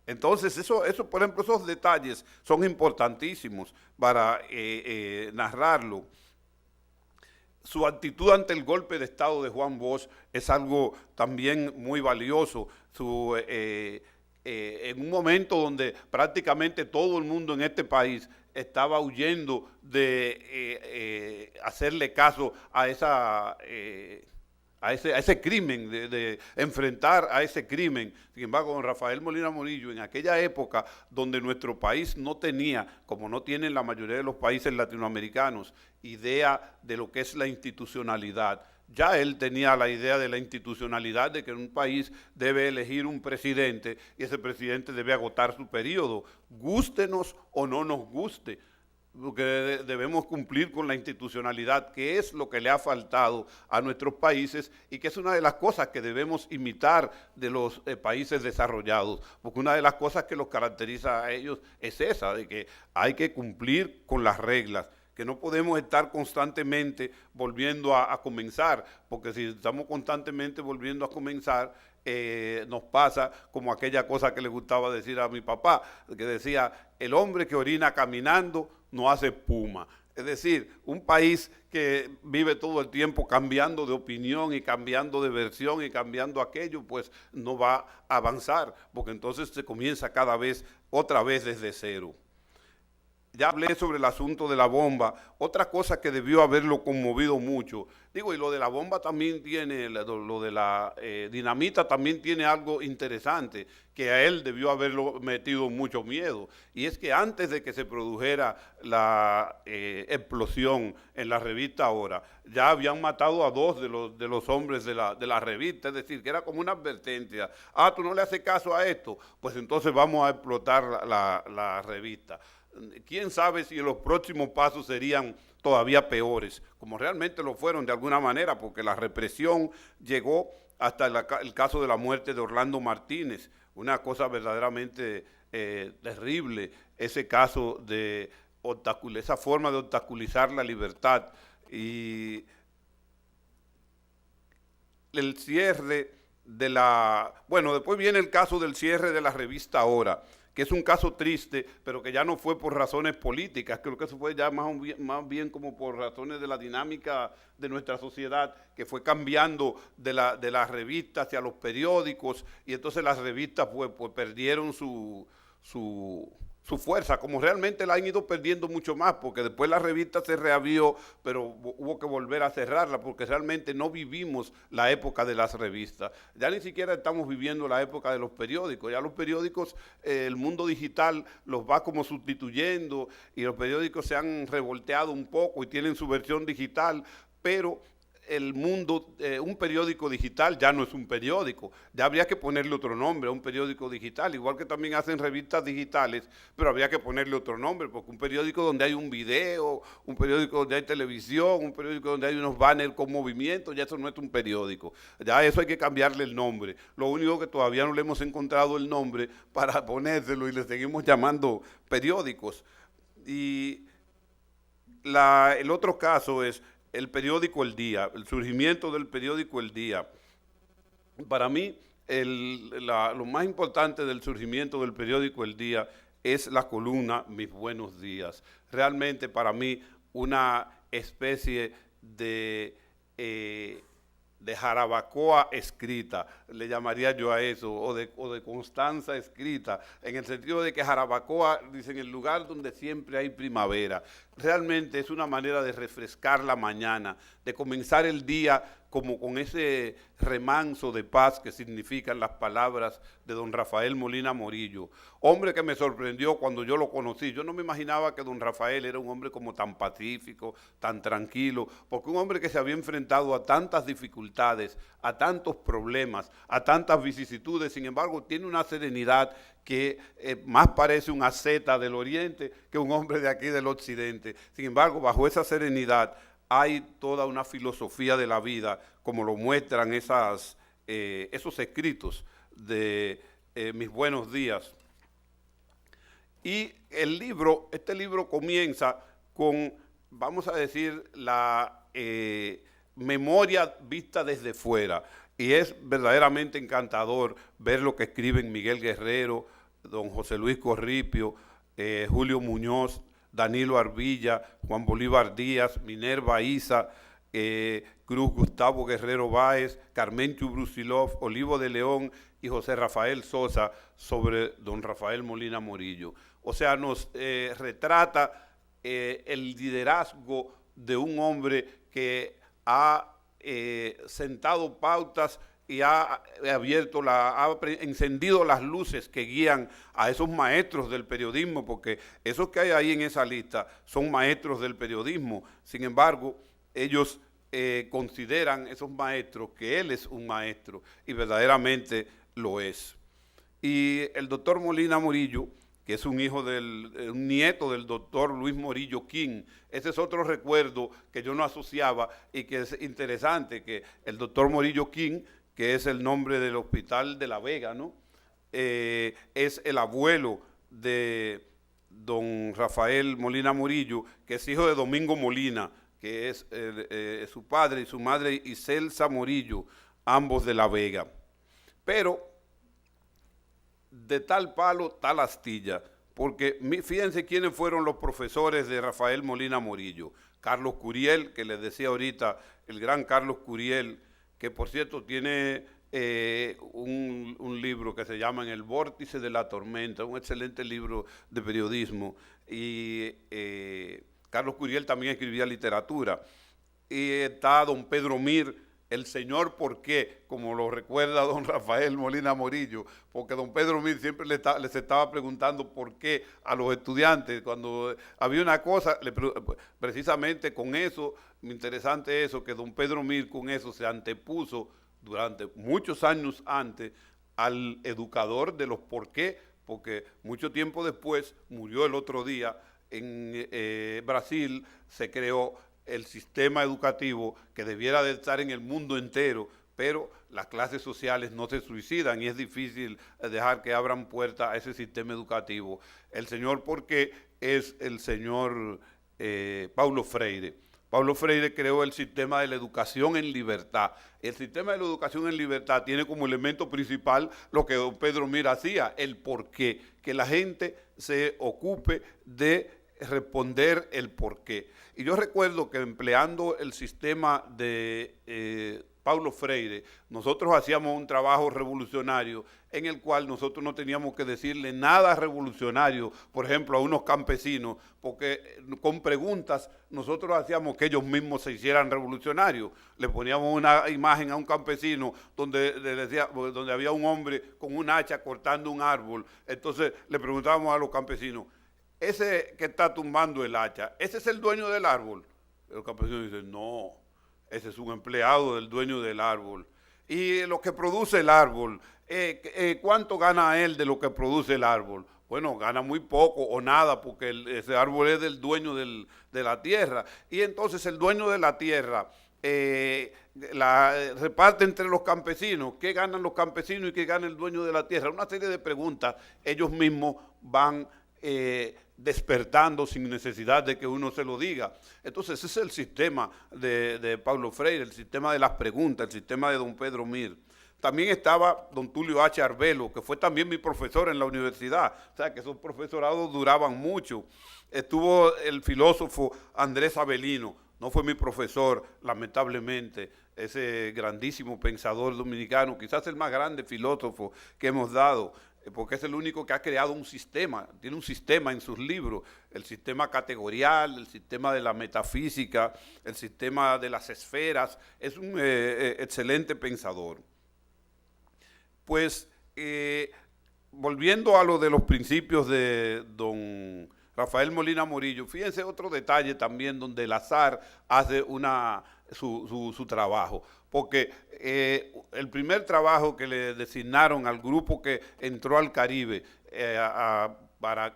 Entonces, eso, por ejemplo, esos detalles son importantísimos para narrarlo. Su actitud ante el golpe de Estado de Juan Bosch es algo también muy valioso. En un momento donde prácticamente todo el mundo en este país estaba huyendo de hacerle caso a ese crimen, de enfrentar a ese crimen. Sin embargo, don Rafael Molina Murillo, en aquella época donde nuestro país no tenía, como no tienen la mayoría de los países latinoamericanos, idea de lo que es la institucionalidad, ya él tenía la idea de la institucionalidad, de que un país debe elegir un presidente y ese presidente debe agotar su periodo, gústenos o no nos guste, porque debemos cumplir con la institucionalidad, que es lo que le ha faltado a nuestros países y que es una de las cosas que debemos imitar de los países desarrollados, porque una de las cosas que los caracteriza a ellos es esa, de que hay que cumplir con las reglas, que no podemos estar constantemente volviendo a comenzar, porque si estamos constantemente volviendo a comenzar, nos pasa como aquella cosa que le gustaba decir a mi papá, que decía, el hombre que orina caminando no hace espuma. Es decir, un país que vive todo el tiempo cambiando de opinión y cambiando de versión y cambiando aquello, pues no va a avanzar, porque entonces se comienza otra vez desde cero. Ya hablé sobre el asunto de la bomba, otra cosa que debió haberlo conmovido mucho. Digo, y lo de la bomba también tiene, lo de la dinamita también tiene algo interesante, que a él debió haberlo metido mucho miedo. Y es que antes de que se produjera la explosión en la revista Ahora, ya habían matado a 2 de los hombres de la revista, es decir, que era como una advertencia. Ah, tú no le haces caso a esto, pues entonces vamos a explotar la revista. Quién sabe si los próximos pasos serían todavía peores, como realmente lo fueron de alguna manera, porque la represión llegó hasta el caso de la muerte de Orlando Martínez, una cosa verdaderamente terrible, ese caso de esa forma de obstaculizar la libertad y el cierre de bueno, después viene el caso del cierre de la revista Ahora, que es un caso triste, pero que ya no fue por razones políticas, creo que eso fue ya más bien como por razones de la dinámica de nuestra sociedad, que fue cambiando de las revistas hacia los periódicos, y entonces las revistas pues perdieron su fuerza, como realmente la han ido perdiendo mucho más, porque después la revista se reavió, pero hubo que volver a cerrarla, porque realmente no vivimos la época de las revistas. Ya ni siquiera estamos viviendo la época de los periódicos, ya los periódicos, el mundo digital los va como sustituyendo, y los periódicos se han revolteado un poco y tienen su versión digital, pero el mundo, un periódico digital ya no es un periódico, ya habría que ponerle otro nombre a un periódico digital, igual que también hacen revistas digitales, pero habría que ponerle otro nombre, porque un periódico donde hay un video, un periódico donde hay televisión, un periódico donde hay unos banners con movimiento, ya eso no es un periódico, ya eso hay que cambiarle el nombre. Lo único que todavía no le hemos encontrado el nombre para ponérselo y le seguimos llamando periódicos. Y el otro caso es el periódico El Día, el surgimiento del periódico El Día. Para mí, lo más importante del surgimiento del periódico El Día es la columna Mis Buenos Días. Realmente para mí una especie de jarabacoa escrita, le llamaría yo a eso, o de constanza escrita, en el sentido de que jarabacoa dice en el lugar donde siempre hay primavera. Realmente es una manera de refrescar la mañana, de comenzar el día como con ese remanso de paz que significan las palabras de don Rafael Molina Morillo, hombre que me sorprendió cuando yo lo conocí. Yo no me imaginaba que don Rafael era un hombre como tan pacífico, tan tranquilo, porque un hombre que se había enfrentado a tantas dificultades, a tantos problemas, a tantas vicisitudes, sin embargo tiene una serenidad que más parece un asceta del oriente que un hombre de aquí del occidente. Sin embargo, bajo esa serenidad hay toda una filosofía de la vida, como lo muestran esos escritos de Mis Buenos Días. Y este libro comienza con, vamos a decir, la memoria vista desde fuera. Y es verdaderamente encantador ver lo que escriben Miguel Guerrero, don José Luis Corripio, Julio Muñoz, Danilo Arbilla, Juan Bolívar Díaz, Minerva Isa, Cruz Gustavo Guerrero Báez, Carmenchu Brusilov, Olivo de León y José Rafael Sosa sobre don Rafael Molina Morillo. O sea, nos retrata el liderazgo de un hombre que ha sentado pautas y ha encendido las luces que guían a esos maestros del periodismo, porque esos que hay ahí en esa lista son maestros del periodismo. Sin embargo, ellos consideran, esos maestros, que él es un maestro, y verdaderamente lo es. Y el doctor Molina Morillo, que es un nieto del doctor Luis Morillo King. Ese es otro recuerdo que yo no asociaba y que es interesante, que el doctor Morillo King, que es el nombre del hospital de La Vega, ¿no? Es el abuelo de don Rafael Molina Morillo, que es hijo de Domingo Molina, que es su padre y su madre Iselsa Morillo, ambos de La Vega. Pero de tal palo, tal astilla, porque fíjense quiénes fueron los profesores de Rafael Molina Morillo. Carlos Curiel, que les decía ahorita, el gran Carlos Curiel, que por cierto tiene un libro que se llama En el vórtice de la tormenta, un excelente libro de periodismo, y Carlos Curiel también escribía literatura. Y está don Pedro Mir, el señor por qué, como lo recuerda don Rafael Molina Morillo, porque don Pedro Mir siempre les estaba preguntando por qué a los estudiantes, cuando había una cosa, precisamente con eso, interesante eso, que don Pedro Mir con eso se antepuso durante muchos años antes al educador de los por qué, porque mucho tiempo después, murió el otro día, en Brasil se creó el sistema educativo que debiera de estar en el mundo entero, pero las clases sociales no se suicidan y es difícil dejar que abran puerta a ese sistema educativo. El señor Porqué es el señor Paulo Freire. Paulo Freire creó el sistema de la educación en libertad. El sistema de la educación en libertad tiene como elemento principal lo que don Pedro Mir hacía, el porqué, que la gente se ocupe de responder el porqué. Y yo recuerdo que empleando el sistema de Paulo Freire, nosotros hacíamos un trabajo revolucionario en el cual nosotros no teníamos que decirle nada revolucionario, por ejemplo, a unos campesinos, porque con preguntas nosotros hacíamos que ellos mismos se hicieran revolucionarios. Le poníamos una imagen a un campesino donde había un hombre con un hacha cortando un árbol. Entonces le preguntábamos a los campesinos, ese que está tumbando el hacha, ¿ese es el dueño del árbol? Los campesinos dicen, no, ese es un empleado del dueño del árbol. Y lo que produce el árbol, ¿cuánto gana él de lo que produce el árbol? Bueno, gana muy poco o nada porque ese árbol es del dueño de la tierra. Y entonces el dueño de la tierra la reparte entre los campesinos. ¿Qué ganan los campesinos y qué gana el dueño de la tierra? Una serie de preguntas ellos mismos van despertando sin necesidad de que uno se lo diga. Entonces ese es el sistema de Paulo Freire, el sistema de las preguntas, el sistema de don Pedro Mir. También estaba don Tulio H. Arbelo, que fue también mi profesor en la universidad, o sea que esos profesorados duraban mucho. Estuvo el filósofo Andrés Avelino, no fue mi profesor, lamentablemente, ese grandísimo pensador dominicano, quizás el más grande filósofo que hemos dado, porque es el único que ha creado un sistema, tiene un sistema en sus libros, el sistema categorial, el sistema de la metafísica, el sistema de las esferas, es un excelente pensador. Pues, volviendo a lo de los principios de don Rafael Molina Morillo, fíjense otro detalle también donde el azar hace su trabajo, porque el primer trabajo que le designaron al grupo que entró al Caribe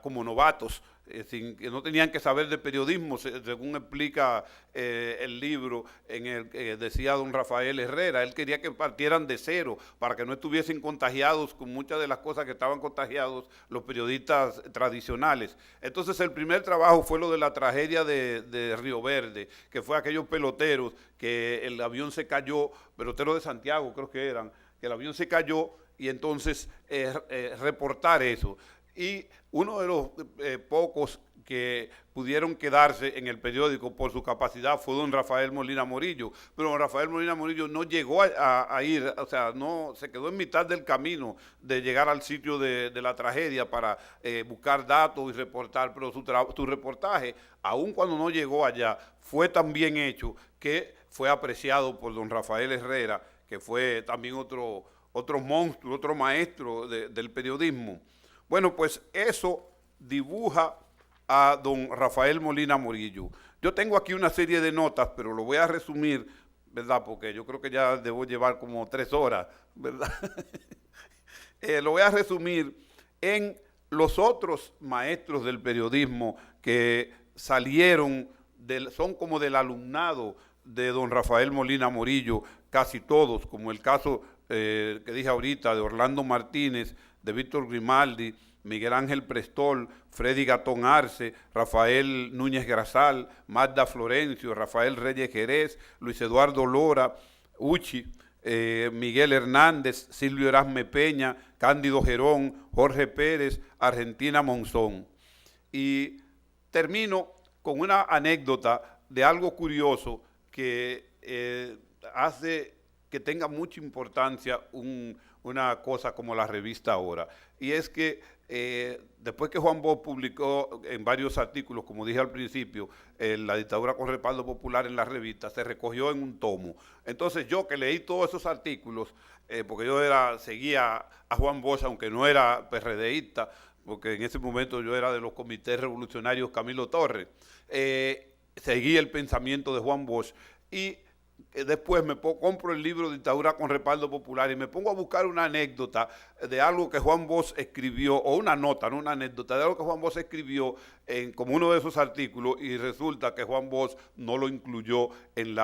como novatos, que no tenían que saber de periodismo, según explica el libro en el que decía don Rafael Herrera, él quería que partieran de cero para que no estuviesen contagiados con muchas de las cosas que estaban contagiados los periodistas tradicionales. Entonces el primer trabajo fue lo de la tragedia de Río Verde, que fue aquellos peloteros que el avión se cayó, peloteros de Santiago creo que eran, que el avión se cayó y entonces reportar eso. Y uno de los pocos que pudieron quedarse en el periódico por su capacidad fue don Rafael Molina Morillo, pero don Rafael Molina Morillo no llegó a ir, o sea, no se quedó en mitad del camino de llegar al sitio de la tragedia para buscar datos y reportar, pero su reportaje, aun cuando no llegó allá, fue tan bien hecho que fue apreciado por don Rafael Herrera, que fue también otro monstruo, otro maestro del periodismo. Bueno, pues eso dibuja a don Rafael Molina Morillo. Yo tengo aquí una serie de notas, pero lo voy a resumir, ¿verdad? Porque yo creo que ya debo llevar como 3 horas, ¿verdad? Lo voy a resumir en los otros maestros del periodismo que salieron, son como del alumnado de don Rafael Molina Morillo, casi todos, como el caso que dije ahorita de Orlando Martínez, de Víctor Grimaldi, Miguel Ángel Prestol, Freddy Gatón Arce, Rafael Núñez Grasal, Magda Florencio, Rafael Reyes Jerez, Luis Eduardo Lora, Uchi, Miguel Hernández, Silvio Erasme Peña, Cándido Gerón, Jorge Pérez, Argentina Monzón. Y termino con una anécdota de algo curioso que hace que tenga mucha importancia una cosa como la revista Ahora, y es que después que Juan Bosch publicó en varios artículos, como dije al principio, la dictadura con respaldo popular en la revista, se recogió en un tomo. Entonces yo que leí todos esos artículos, porque yo seguía a Juan Bosch, aunque no era PRDista, porque en ese momento yo era de los comités revolucionarios Camilo Torres, seguí el pensamiento de Juan Bosch y después compro el libro Dictadura con respaldo popular y me pongo a buscar una anécdota de algo que Juan Bosch escribió, o una nota, no una anécdota, de algo que Juan Bosch escribió como uno de esos artículos, y resulta que Juan Bosch no lo incluyó en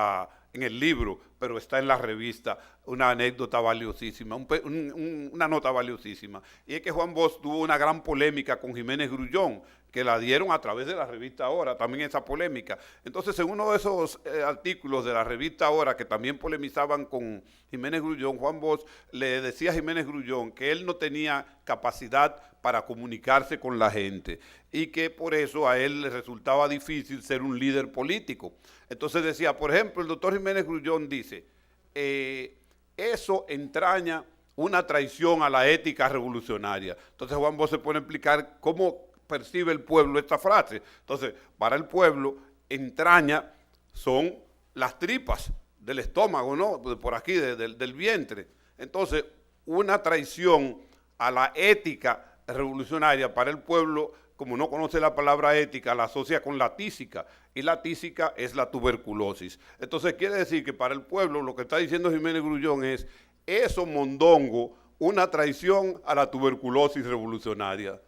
el libro, pero está en la revista una anécdota valiosísima, una nota valiosísima. Y es que Juan Bosch tuvo una gran polémica con Jiménez Grullón, que la dieron a través de la revista Ahora, también esa polémica. Entonces, en uno de esos artículos de la revista Ahora, que también polemizaban con Jiménez Grullón, Juan Bosch le decía a Jiménez Grullón que él no tenía capacidad para comunicarse con la gente y que por eso a él le resultaba difícil ser un líder político. Entonces decía, por ejemplo, el doctor Jiménez Grullón dice, eso entraña una traición a la ética revolucionaria. Entonces Juan Bosch se pone a explicar cómo percibe el pueblo esta frase. Entonces, para el pueblo, entraña son las tripas del estómago, ¿no? Por aquí, del vientre. Entonces, una traición a la ética revolucionaria para el pueblo, como no conoce la palabra ética, la asocia con la tísica, y la tísica es la tuberculosis. Entonces, quiere decir que para el pueblo, lo que está diciendo Jiménez Grullón es, eso mondongo, una traición a la tuberculosis revolucionaria.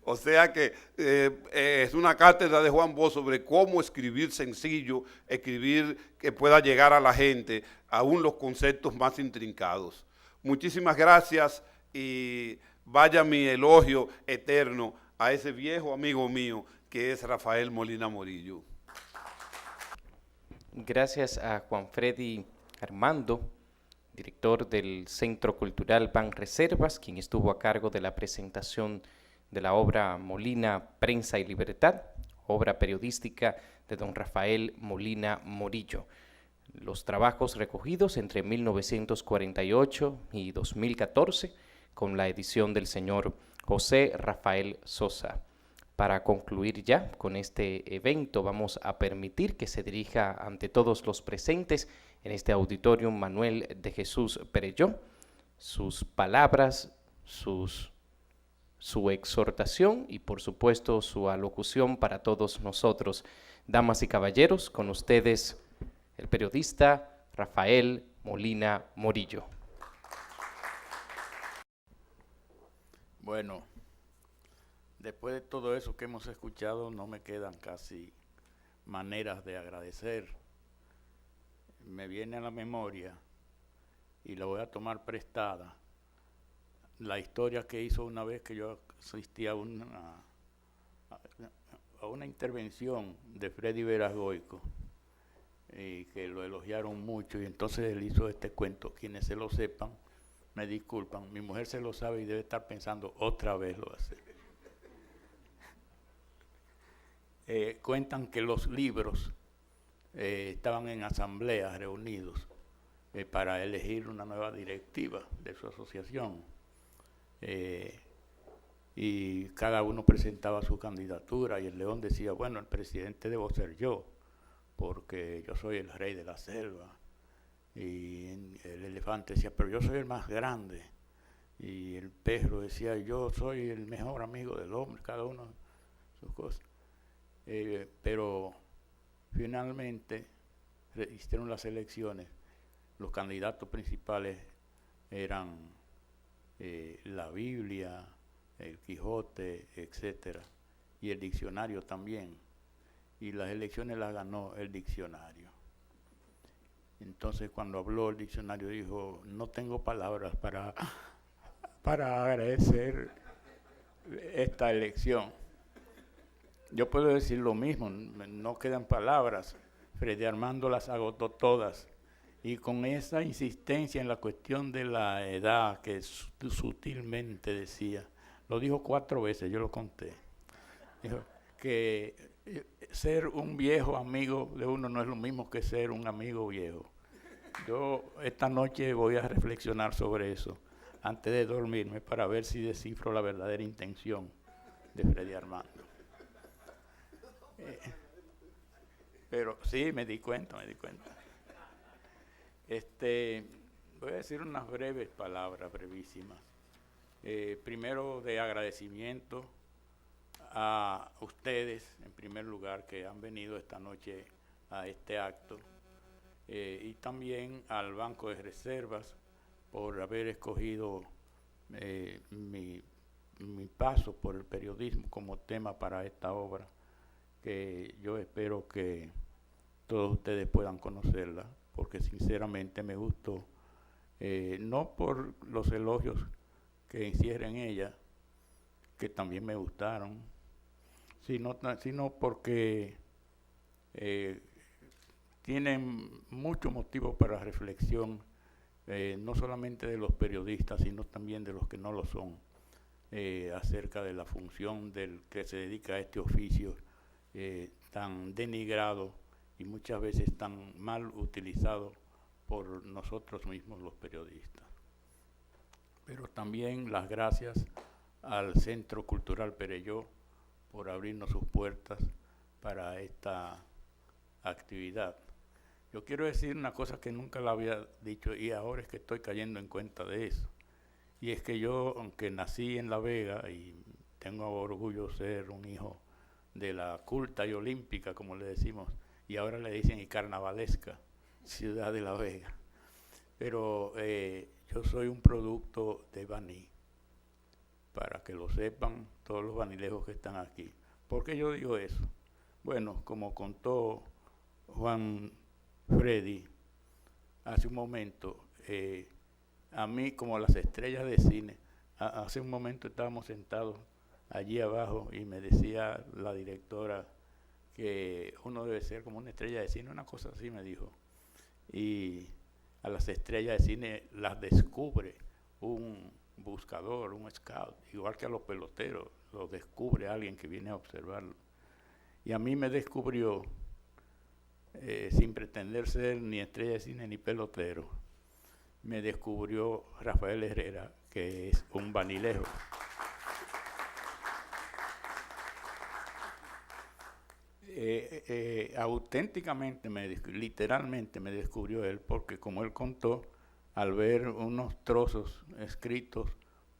O sea que es una cátedra de Juan Bosch sobre cómo escribir sencillo, escribir que pueda llegar a la gente, aún los conceptos más intrincados. Muchísimas gracias y vaya mi elogio eterno a ese viejo amigo mío que es Rafael Molina Morillo. Gracias a Juan Freddy Armando, director del Centro Cultural Banreservas, quien estuvo a cargo de la presentación de la obra Molina, Prensa y Libertad, obra periodística de don Rafael Molina Morillo. Los trabajos recogidos entre 1948 y 2014 con la edición del señor José Rafael Sosa. Para concluir ya con este evento, vamos a permitir que se dirija ante todos los presentes en este auditorio Manuel de Jesús Perelló, sus palabras, su exhortación y por supuesto su alocución para todos nosotros. Damas y caballeros, con ustedes el periodista Rafael Molina Morillo. Bueno, después de todo eso que hemos escuchado, no me quedan casi maneras de agradecer. Me viene a la memoria y la voy a tomar prestada la historia que hizo una vez que yo asistí a una intervención de Freddy Veras Goico, y que lo elogiaron mucho, y entonces él hizo este cuento. Quienes se lo sepan, me disculpan, mi mujer se lo sabe y debe estar pensando, otra vez lo hace. Cuentan que los libros estaban en asambleas reunidos para elegir una nueva directiva de su asociación. Y cada uno presentaba su candidatura y el león decía, bueno, el presidente debo ser yo, porque yo soy el rey de la selva. Y el elefante decía, pero yo soy el más grande. Y el perro decía, yo soy el mejor amigo del hombre, cada uno sus cosas. Pero finalmente hicieron las elecciones, los candidatos principales eran la Biblia, el Quijote, etcétera, y el diccionario también. Y las elecciones las ganó el diccionario. Entonces, cuando habló el diccionario, dijo, no tengo palabras para agradecer esta elección. Yo puedo decir lo mismo, no quedan palabras. Freddy Armando las agotó todas. Y con esa insistencia en la cuestión de la edad que sutilmente decía, lo dijo 4 veces, yo lo conté. Dijo que ser un viejo amigo de uno no es lo mismo que ser un amigo viejo. Yo esta noche voy a reflexionar sobre eso antes de dormirme para ver si descifro la verdadera intención de Freddy Armando. Pero sí, me di cuenta. Voy a decir unas breves palabras, brevísimas. Primero, de agradecimiento a ustedes, en primer lugar, que han venido esta noche a este acto, y también al Banco de Reservas por haber escogido mi paso por el periodismo como tema para esta obra, que yo espero que todos ustedes puedan conocerla, porque sinceramente me gustó, no por los elogios que encierra en ella, que también me gustaron, sino porque tienen mucho motivo para reflexión, no solamente de los periodistas, sino también de los que no lo son, acerca de la función del que se dedica a este oficio tan denigrado y muchas veces tan mal utilizado por nosotros mismos los periodistas. Pero también las gracias al Centro Cultural Perelló por abrirnos sus puertas para esta actividad. Yo quiero decir una cosa que nunca la había dicho y ahora es que estoy cayendo en cuenta de eso. Y es que yo, aunque nací en La Vega y tengo orgullo de ser un hijo de la culta y olímpica, como le decimos, y ahora le dicen y carnavalesca ciudad de La Vega, pero yo soy un producto de Baní, para que lo sepan todos los banilejos que están aquí. ¿Por qué yo digo eso? Bueno, como contó Juan Freddy hace un momento, a mí como las estrellas de cine, hace un momento estábamos sentados allí abajo y me decía la directora que uno debe ser como una estrella de cine, una cosa así me dijo. Y a las estrellas de cine las descubre un buscador, un scout, igual que a los peloteros, lo descubre alguien que viene a observarlo. Y a mí me descubrió, sin pretender ser ni estrella de cine ni pelotero, me descubrió Rafael Herrera, que es un banilejo. Auténticamente, literalmente me descubrió él, porque como él contó, al ver unos trozos escritos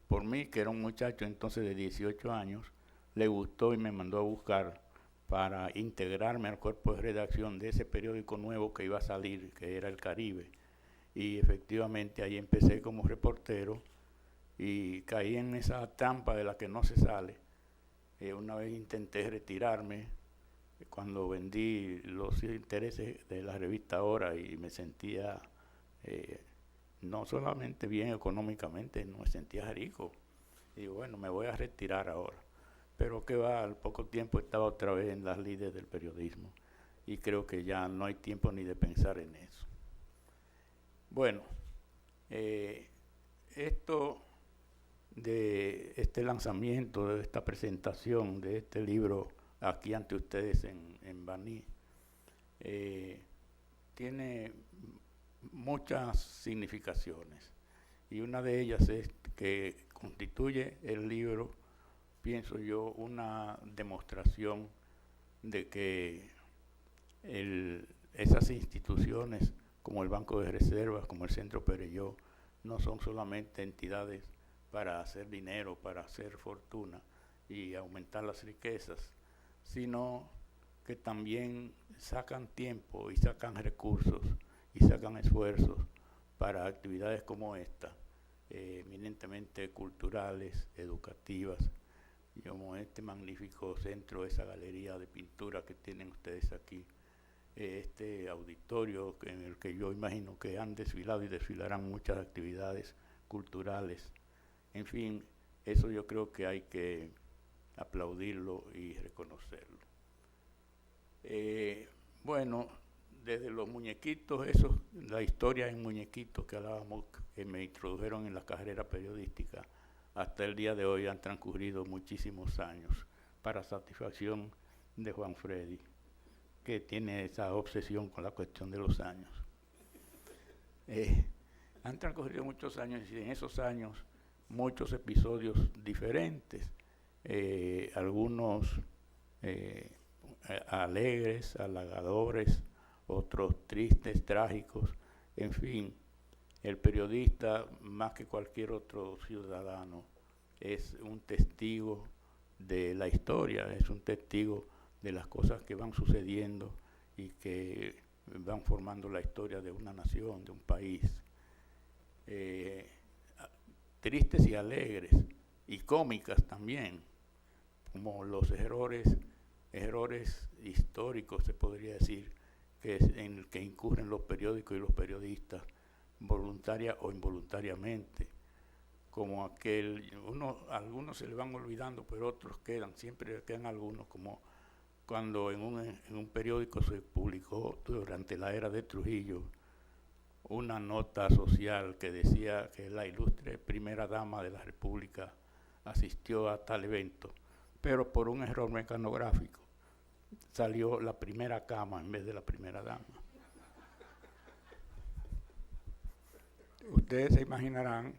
por mí, que era un muchacho entonces de 18 años, le gustó y me mandó a buscar para integrarme al cuerpo de redacción de ese periódico nuevo que iba a salir, que era El Caribe. Y efectivamente ahí empecé como reportero y caí en esa trampa de la que no se sale. Una vez intenté retirarme cuando vendí los intereses de la revista Hora y me sentía no solamente bien económicamente, no me sentía rico. Y bueno, me voy a retirar ahora. Pero que va, al poco tiempo estaba otra vez en las lides del periodismo y creo que ya no hay tiempo ni de pensar en eso. Bueno, esto de este lanzamiento, de esta presentación de este libro aquí ante ustedes en Baní, tiene muchas significaciones y una de ellas es que constituye el libro, pienso yo, una demostración de que esas instituciones como el Banco de Reservas, como el Centro Perelló, no son solamente entidades para hacer dinero, para hacer fortuna y aumentar las riquezas, sino que también sacan tiempo y sacan recursos y sacan esfuerzos para actividades como esta, eminentemente culturales, educativas, como este magnífico centro, esa galería de pintura que tienen ustedes aquí, este auditorio en el que yo imagino que han desfilado y desfilarán muchas actividades culturales. En fin, eso yo creo que hay que aplaudirlo y reconocerlo. Bueno, desde los muñequitos, la historia en muñequitos que hablábamos, que me introdujeron en la carrera periodística, hasta el día de hoy han transcurrido muchísimos años, para satisfacción de Juan Freddy, que tiene esa obsesión con la cuestión de los años. Han transcurrido muchos años y en esos años muchos episodios diferentes, algunos alegres, halagadores, otros tristes, trágicos, en fin. El periodista, más que cualquier otro ciudadano, es un testigo de la historia, es un testigo de las cosas que van sucediendo y que van formando la historia de una nación, de un país. Tristes y alegres, y cómicas también, como los errores históricos, se podría decir, en el que incurren los periódicos y los periodistas, voluntaria o involuntariamente, como algunos se le van olvidando, pero otros quedan, siempre quedan algunos, como cuando en un periódico se publicó durante la era de Trujillo una nota social que decía que la ilustre primera dama de la República asistió a tal evento, pero por un error mecanográfico salió la primera cama en vez de la primera dama. Ustedes se imaginarán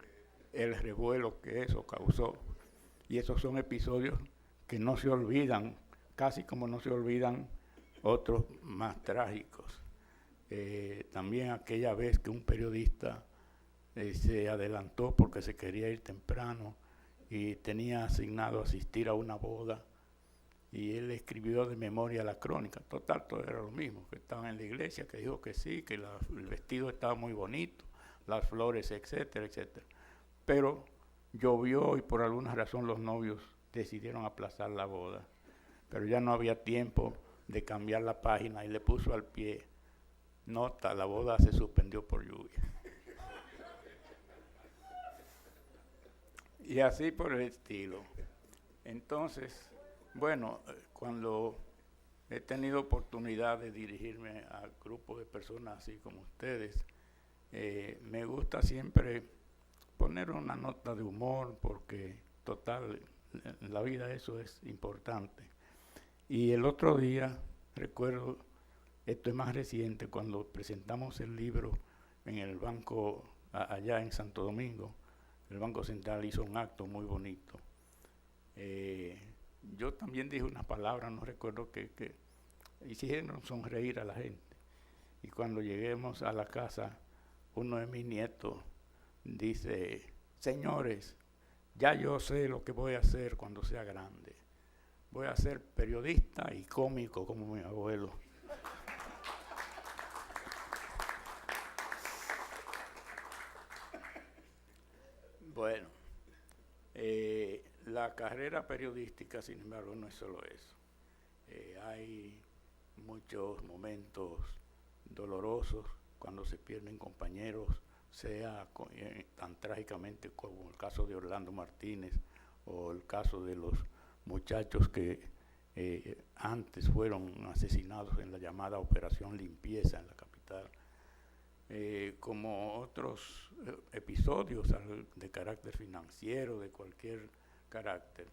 el revuelo que eso causó, y esos son episodios que no se olvidan, casi como no se olvidan otros más trágicos. También aquella vez que un periodista se adelantó porque se quería ir temprano y tenía asignado asistir a una boda, y él escribió de memoria la crónica. Total, todo era lo mismo, que estaban en la iglesia, que dijo que sí, que el vestido estaba muy bonito, las flores, etcétera, etcétera. Pero llovió y por alguna razón los novios decidieron aplazar la boda. Pero ya no había tiempo de cambiar la página y le puso al pie: nota, la boda se suspendió por lluvia. Y así por el estilo. Entonces, bueno, cuando he tenido oportunidad de dirigirme a grupos de personas así como ustedes, me gusta siempre poner una nota de humor, porque total, en la vida eso es importante. Y el otro día, recuerdo, esto es más reciente, cuando presentamos el libro en el banco allá en Santo Domingo, el Banco Central hizo un acto muy bonito. Yo también dije unas palabras, no recuerdo que hicieron sonreír a la gente. Y cuando lleguemos a la casa, uno de mis nietos dice: señores, ya yo sé lo que voy a hacer cuando sea grande. Voy a ser periodista y cómico como mi abuelo. Bueno, la carrera periodística, sin embargo, no es solo eso. Hay muchos momentos dolorosos cuando se pierden compañeros, sea tan trágicamente como el caso de Orlando Martínez o el caso de los muchachos que antes fueron asesinados en la llamada Operación Limpieza en la capital, como otros episodios de carácter financiero, de cualquier carácter.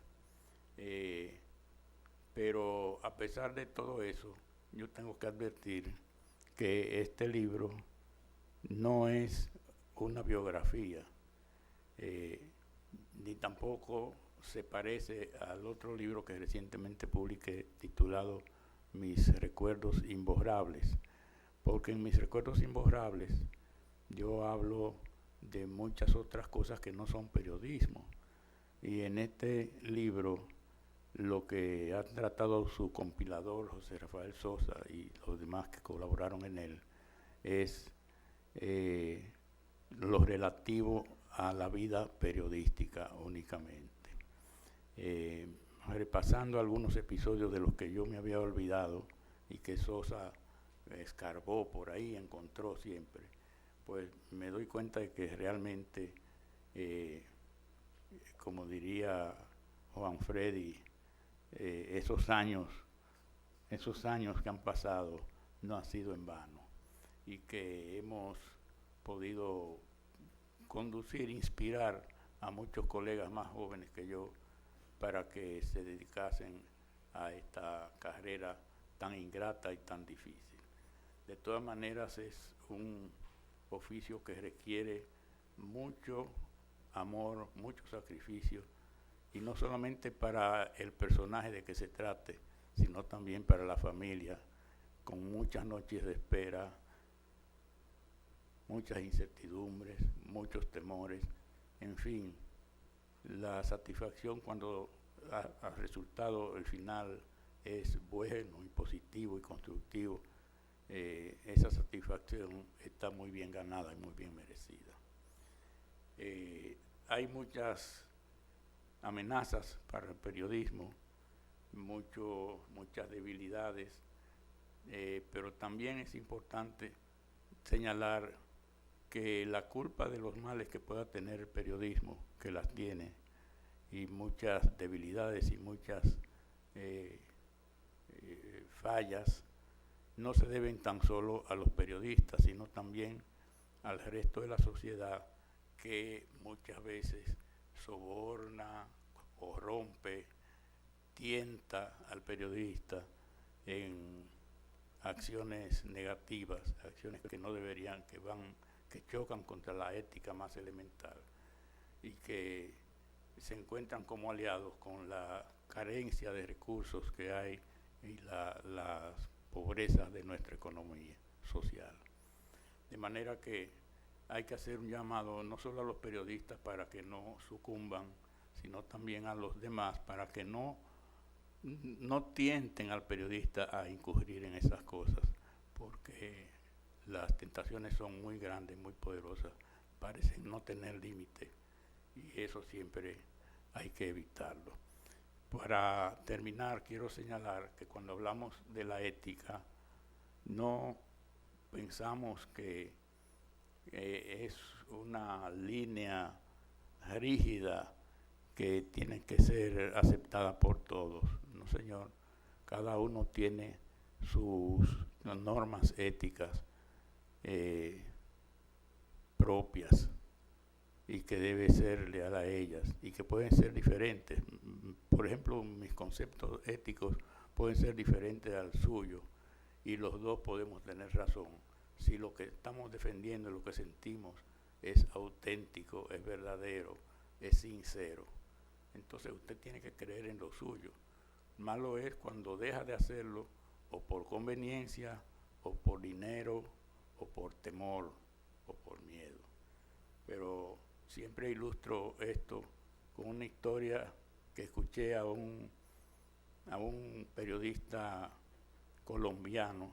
Pero a pesar de todo eso, yo tengo que advertir que este libro no es una biografía, ni tampoco se parece al otro libro que recientemente publiqué titulado Mis recuerdos imborrables, porque en Mis recuerdos imborrables yo hablo de muchas otras cosas que no son periodismo, y en este libro lo que ha tratado su compilador José Rafael Sosa y los demás que colaboraron en él es lo relativo a la vida periodística únicamente. Repasando algunos episodios de los que yo me había olvidado y que Sosa escarbó por ahí, encontró siempre, pues me doy cuenta de que realmente, como diría Juan Freddy, esos años que han pasado no han sido en vano, y que hemos podido conducir, inspirar a muchos colegas más jóvenes que yo para que se dedicasen a esta carrera tan ingrata y tan difícil. De todas maneras, es un oficio que requiere mucho amor, mucho sacrificio, y no solamente para el personaje de que se trate, sino también para la familia, con muchas noches de espera, muchas incertidumbres, muchos temores, en fin, la satisfacción cuando el resultado, el final, es bueno y positivo y constructivo, esa satisfacción está muy bien ganada y muy bien merecida. Hay muchas amenazas para el periodismo, muchas debilidades, pero también es importante señalar que la culpa de los males que pueda tener el periodismo, que las tiene, y muchas debilidades y muchas fallas, no se deben tan solo a los periodistas, sino también al resto de la sociedad, que muchas veces soborna o rompe, tienta al periodista en acciones negativas, acciones que no deberían, que chocan contra la ética más elemental y que se encuentran como aliados con la carencia de recursos que hay y las pobrezas de nuestra economía social. De manera que hay que hacer un llamado no solo a los periodistas para que no sucumban, sino también a los demás para que no tienten al periodista a incurrir en esas cosas, porque las tentaciones son muy grandes, muy poderosas, parecen no tener límite, y eso siempre hay que evitarlo. Para terminar, quiero señalar que cuando hablamos de la ética, no pensamos que es una línea rígida que tiene que ser aceptada por todos. No, señor. Cada uno tiene sus normas éticas propias y que debe ser leal a ellas y que pueden ser diferentes. Por ejemplo, mis conceptos éticos pueden ser diferentes al suyo y los dos podemos tener razón. Si lo que estamos defendiendo, lo que sentimos es auténtico, es verdadero, es sincero, entonces usted tiene que creer en lo suyo. Malo es cuando deja de hacerlo o por conveniencia, o por dinero, o por temor, o por miedo. Pero siempre ilustro esto con una historia que escuché a un periodista colombiano,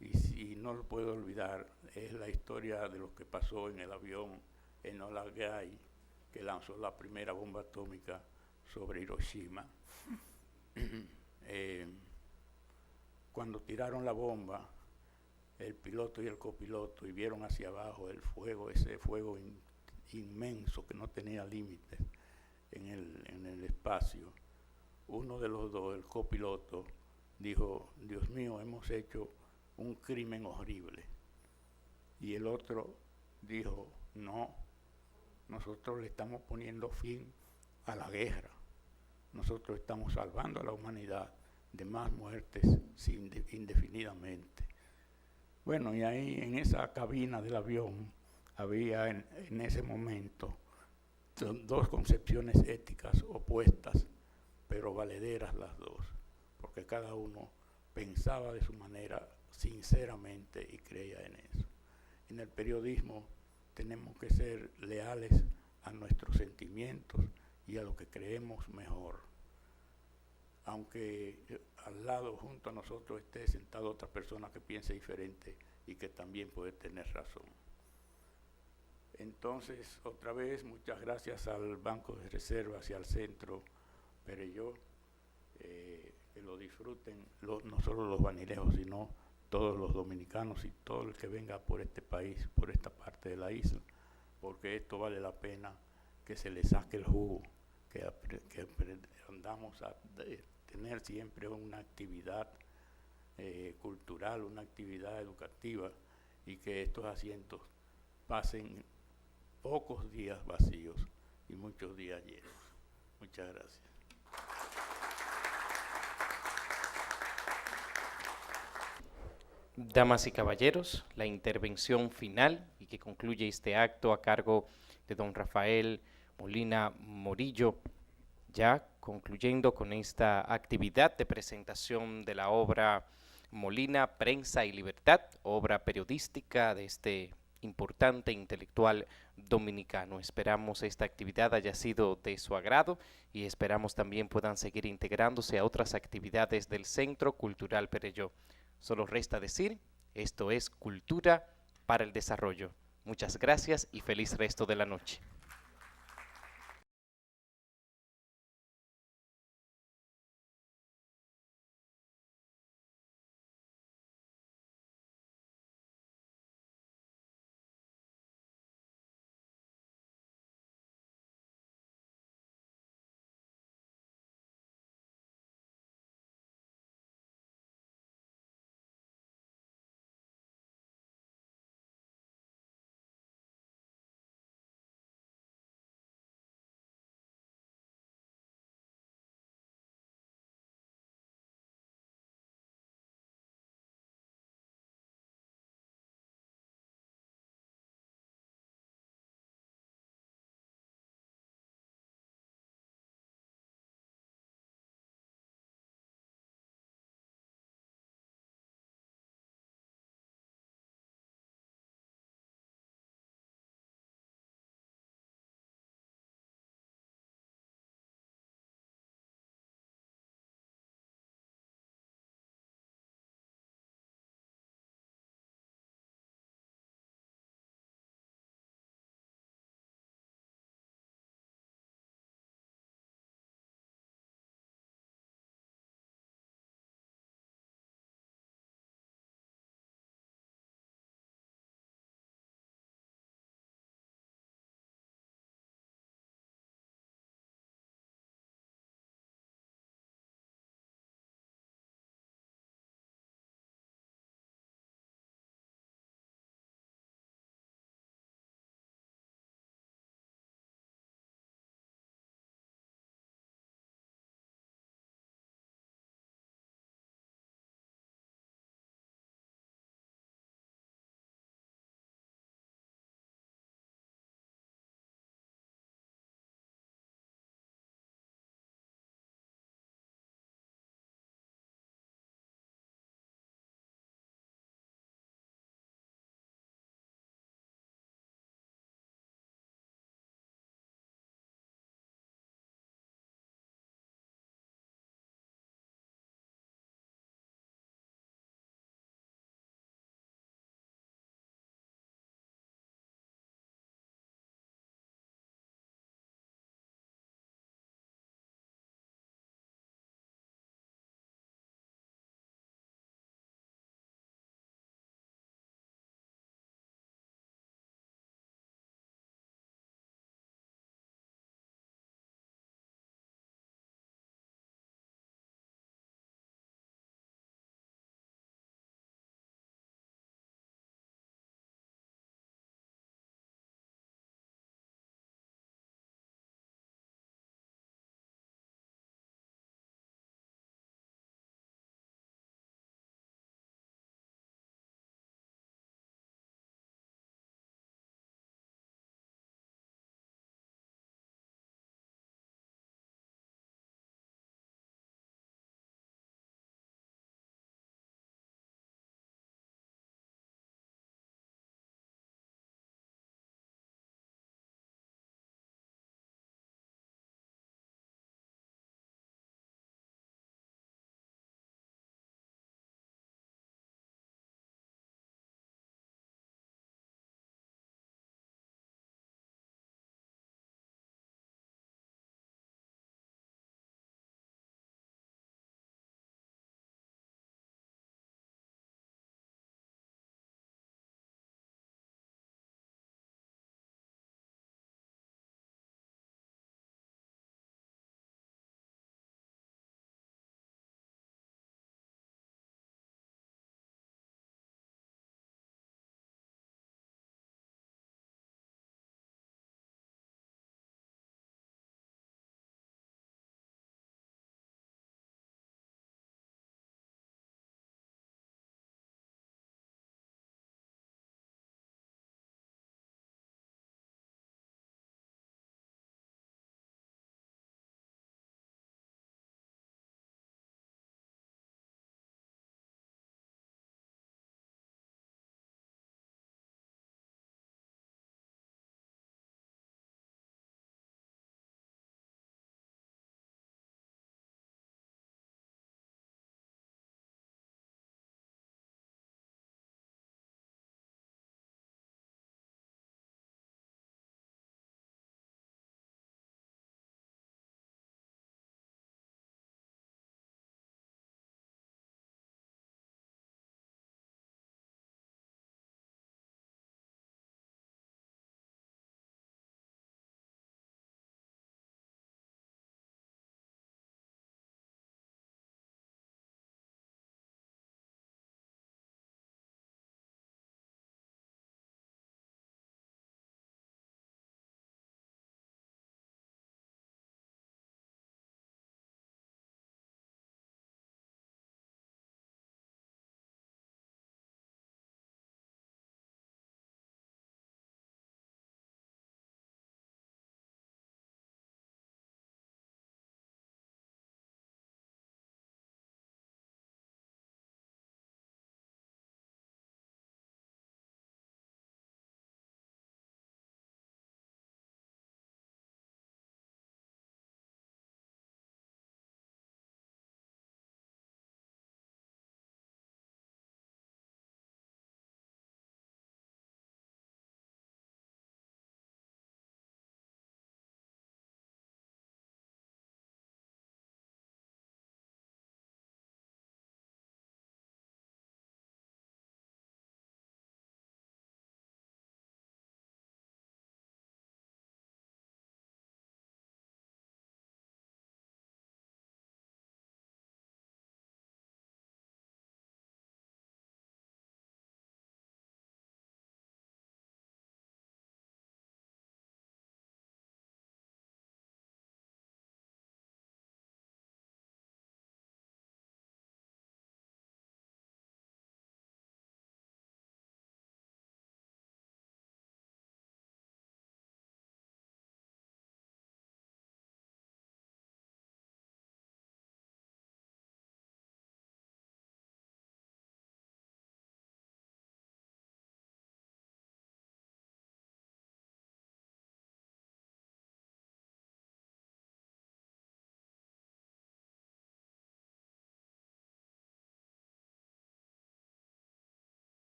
y no lo puedo olvidar. Es la historia de lo que pasó en el avión Enola Gay, que lanzó la primera bomba atómica sobre Hiroshima. Cuando tiraron la bomba, el piloto y el copiloto, y vieron hacia abajo el fuego, ese fuego inmenso que no tenía límites en el espacio, uno de los dos, el copiloto, dijo: Dios mío, hemos hecho un crimen horrible. Y el otro dijo: no, nosotros le estamos poniendo fin a la guerra, nosotros estamos salvando a la humanidad de más muertes indefinidamente. Bueno, y ahí en esa cabina del avión había en ese momento dos concepciones éticas opuestas, pero valederas las dos, porque cada uno pensaba de su manera sinceramente y creía en eso. En el periodismo tenemos que ser leales a nuestros sentimientos y a lo que creemos mejor, aunque al lado, junto a nosotros, esté sentado otra persona que piense diferente y que también puede tener razón. Entonces, otra vez, muchas gracias al Banco de Reservas y al Centro Perelló, que lo disfruten no solo los banilejos, sino todos los dominicanos y todo el que venga por este país, por esta parte de la isla, porque esto vale la pena que se le saque el jugo, que andamos a tener siempre una actividad cultural, una actividad educativa, y que estos asientos pasen pocos días vacíos y muchos días llenos. Muchas gracias. Damas y caballeros, la intervención final y que concluye este acto a cargo de don Rafael Molina Morillo, ya concluyendo con esta actividad de presentación de la obra Molina, Prensa y Libertad, obra periodística de este importante intelectual dominicano. Esperamos esta actividad haya sido de su agrado y esperamos también puedan seguir integrándose a otras actividades del Centro Cultural Perelló. Solo resta decir, esto es Cultura para el Desarrollo. Muchas gracias y feliz resto de la noche.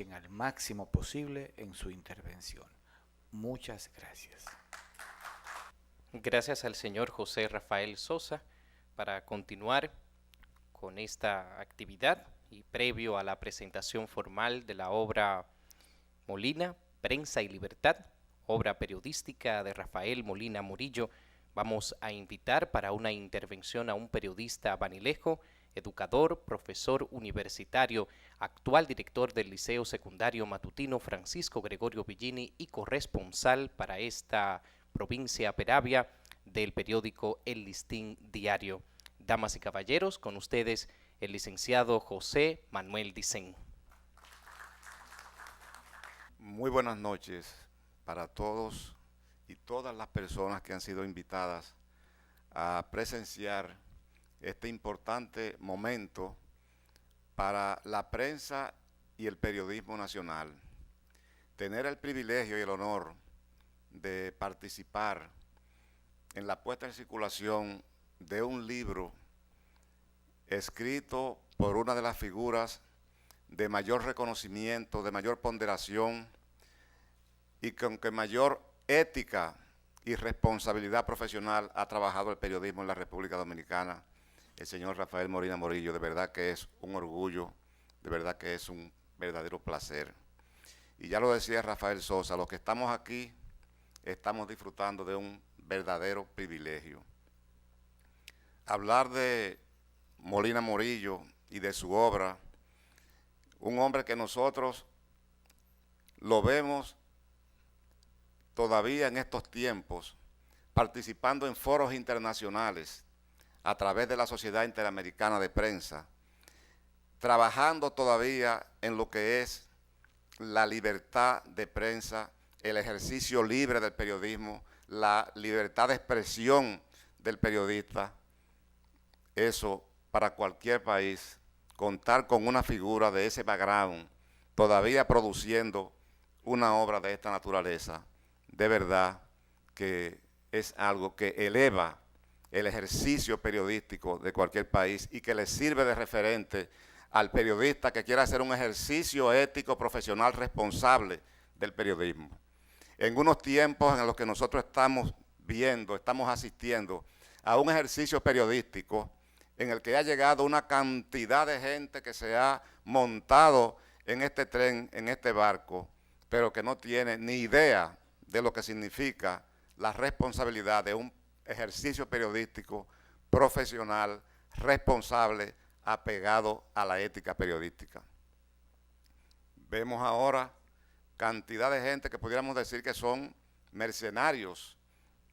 aprovechen al máximo posible en su intervención. Muchas gracias. Gracias al señor José Rafael Sosa. Para continuar con esta actividad y previo a la presentación formal de la obra Molina, Prensa y Libertad, obra periodística de Rafael Molina Morillo, vamos a invitar para una intervención a un periodista banilejo, educador, profesor universitario, actual director del Liceo Secundario Matutino Francisco Gregorio Villini y corresponsal para esta provincia Peravia del periódico El Listín Diario. Damas y caballeros, con ustedes el licenciado José Manuel Dicen. Muy buenas noches para todos y todas las personas que han sido invitadas a presenciar este importante momento para la prensa y el periodismo nacional. Tener el privilegio y el honor de participar en la puesta en circulación de un libro escrito por una de las figuras de mayor reconocimiento, de mayor ponderación y con que mayor ética y responsabilidad profesional ha trabajado el periodismo en la República Dominicana, el señor Rafael Molina Morillo. De verdad que es un orgullo, de verdad que es un verdadero placer. Y ya lo decía Rafael Sosa, los que estamos aquí estamos disfrutando de un verdadero privilegio. Hablar de Molina Morillo y de su obra, un hombre que nosotros lo vemos todavía en estos tiempos participando en foros internacionales a través de la Sociedad Interamericana de Prensa, trabajando todavía en lo que es la libertad de prensa, el ejercicio libre del periodismo, la libertad de expresión del periodista. Eso, para cualquier país, contar con una figura de ese background, todavía produciendo una obra de esta naturaleza, de verdad que es algo que eleva el ejercicio periodístico de cualquier país y que le sirve de referente al periodista que quiera hacer un ejercicio ético, profesional, responsable del periodismo. En unos tiempos en los que nosotros estamos viendo, estamos asistiendo a un ejercicio periodístico en el que ha llegado una cantidad de gente que se ha montado en este tren, en este barco, pero que no tiene ni idea de lo que significa la responsabilidad de un ejercicio periodístico profesional, responsable, apegado a la ética periodística. Vemos ahora cantidad de gente que pudiéramos decir que son mercenarios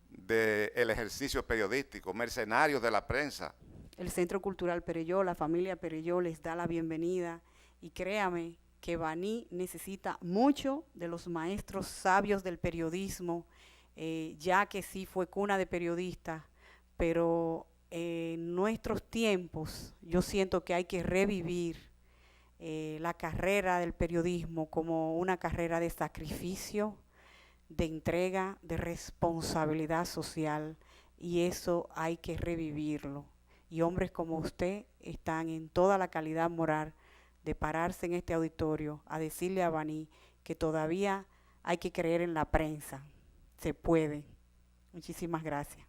del ejercicio periodístico, mercenarios de la prensa. El Centro Cultural Perelló, la familia Perelló les da la bienvenida y créame que Baní necesita mucho de los maestros sabios del periodismo, ya que sí fue cuna de periodistas, pero en nuestros tiempos yo siento que hay que revivir la carrera del periodismo como una carrera de sacrificio, de entrega, de responsabilidad social, y eso hay que revivirlo. Y hombres como usted están en toda la calidad moral de pararse en este auditorio a decirle a Baní que todavía hay que creer en la prensa. Se puede. Muchísimas gracias.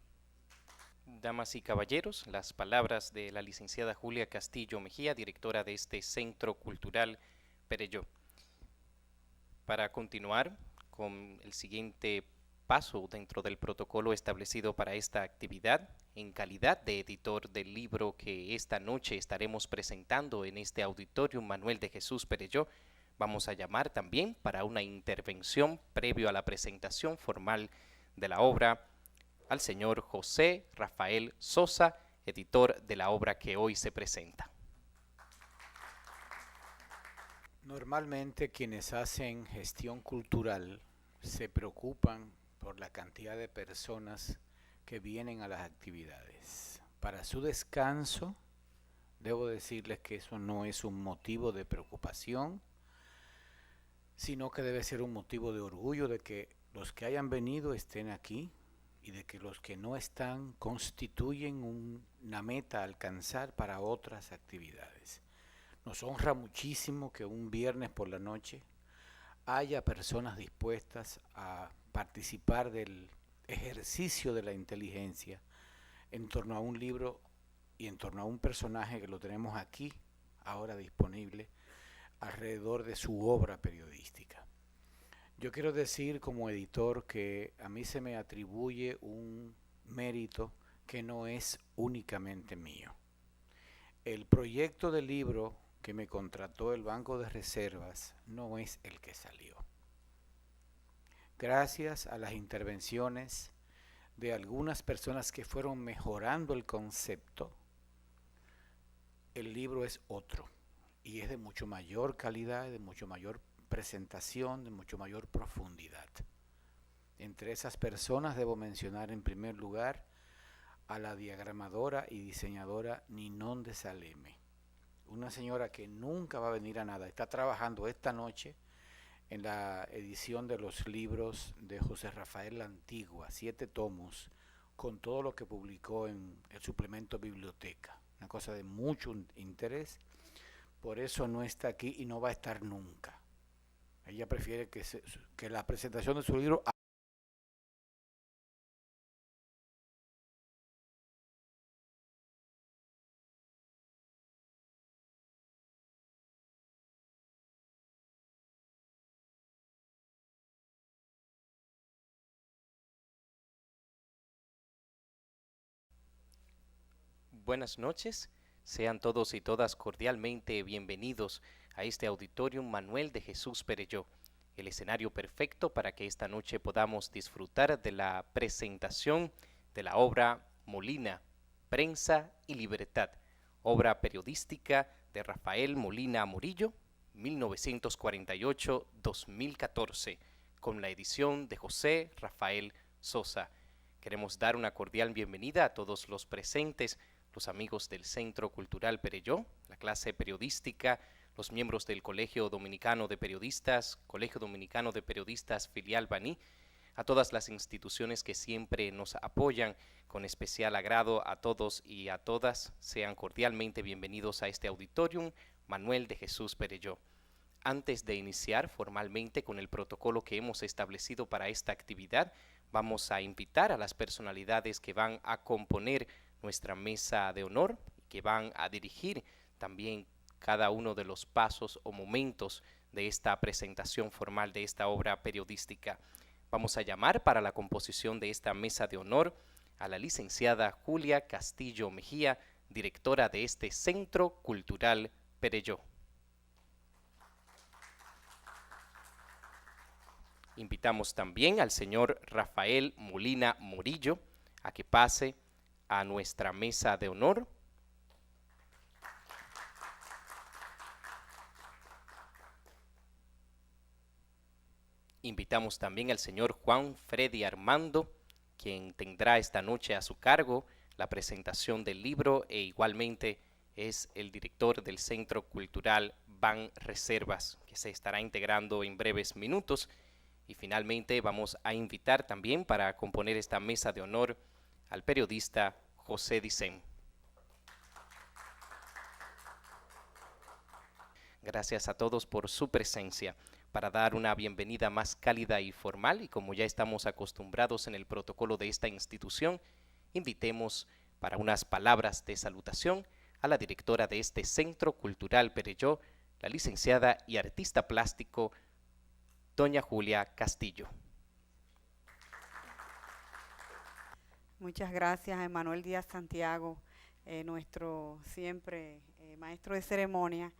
Damas y caballeros, las palabras de la licenciada Julia Castillo Mejía, directora de este Centro Cultural Perelló. Para continuar con el siguiente paso dentro del protocolo establecido para esta actividad, en calidad de editor del libro que esta noche estaremos presentando en este Auditorium Manuel de Jesús Perelló, vamos a llamar también para una intervención previo a la presentación formal de la obra al señor José Rafael Sosa, editor de la obra que hoy se presenta. Normalmente quienes hacen gestión cultural se preocupan por la cantidad de personas que vienen a las actividades. Para su descanso, debo decirles que eso no es un motivo de preocupación, sino que debe ser un motivo de orgullo de que los que hayan venido estén aquí y de que los que no están constituyen una meta a alcanzar para otras actividades. Nos honra muchísimo que un viernes por la noche haya personas dispuestas a participar del ejercicio de la inteligencia en torno a un libro y en torno a un personaje que lo tenemos aquí, ahora disponible, alrededor de su obra periodística. Yo quiero decir como editor que a mí se me atribuye un mérito que no es únicamente mío. El proyecto de libro que me contrató el Banco de Reservas no es el que salió. Gracias a las intervenciones de algunas personas que fueron mejorando el concepto, el libro es otro y es de mucho mayor calidad, de mucho mayor presentación, de mucho mayor profundidad. Entre esas personas debo mencionar en primer lugar a la diagramadora y diseñadora Ninon de Saleme, una señora que nunca va a venir a nada, está trabajando esta noche en la edición de los libros de José Rafael La Antigua, 7 tomos, con todo lo que publicó en el suplemento Biblioteca, una cosa de mucho interés, por eso no está aquí y no va a estar nunca. Ella prefiere que la presentación de su libro Buenas noches, sean todos y todas cordialmente bienvenidos a este Auditorium Manuel de Jesús Perelló, el escenario perfecto para que esta noche podamos disfrutar de la presentación de la obra Molina, Prensa y Libertad, obra periodística de Rafael Molina Morillo, 1948-2014, con la edición de José Rafael Sosa. Queremos dar una cordial bienvenida a todos los presentes, los amigos del Centro Cultural Perelló, la clase periodística, los miembros del Colegio Dominicano de Periodistas, Colegio Dominicano de Periodistas Filial Baní, a todas las instituciones que siempre nos apoyan, con especial agrado a todos y a todas, sean cordialmente bienvenidos a este Auditorium Manuel de Jesús Perelló. Antes de iniciar formalmente con el protocolo que hemos establecido para esta actividad, vamos a invitar a las personalidades que van a componer nuestra mesa de honor y que van a dirigir también cada uno de los pasos o momentos de esta presentación formal de esta obra periodística. Vamos a llamar para la composición de esta mesa de honor a la licenciada Julia Castillo Mejía, directora de este Centro Cultural Perelló. Invitamos también al señor Rafael Molina Morillo a que pase a nuestra mesa de honor. Invitamos también al señor Juan Freddy Armando, quien tendrá esta noche a su cargo la presentación del libro e igualmente es el director del Centro Cultural Ban Reservas, que se estará integrando en breves minutos. Y finalmente vamos a invitar también para componer esta mesa de honor al periodista José Dicen. Gracias a todos por su presencia. Para dar una bienvenida más cálida y formal, y como ya estamos acostumbrados en el protocolo de esta institución, invitemos para unas palabras de salutación a la directora de este Centro Cultural Perelló, la licenciada y artista plástico doña Julia Castillo. Muchas gracias a Emanuel Díaz Santiago, nuestro siempre maestro de ceremonia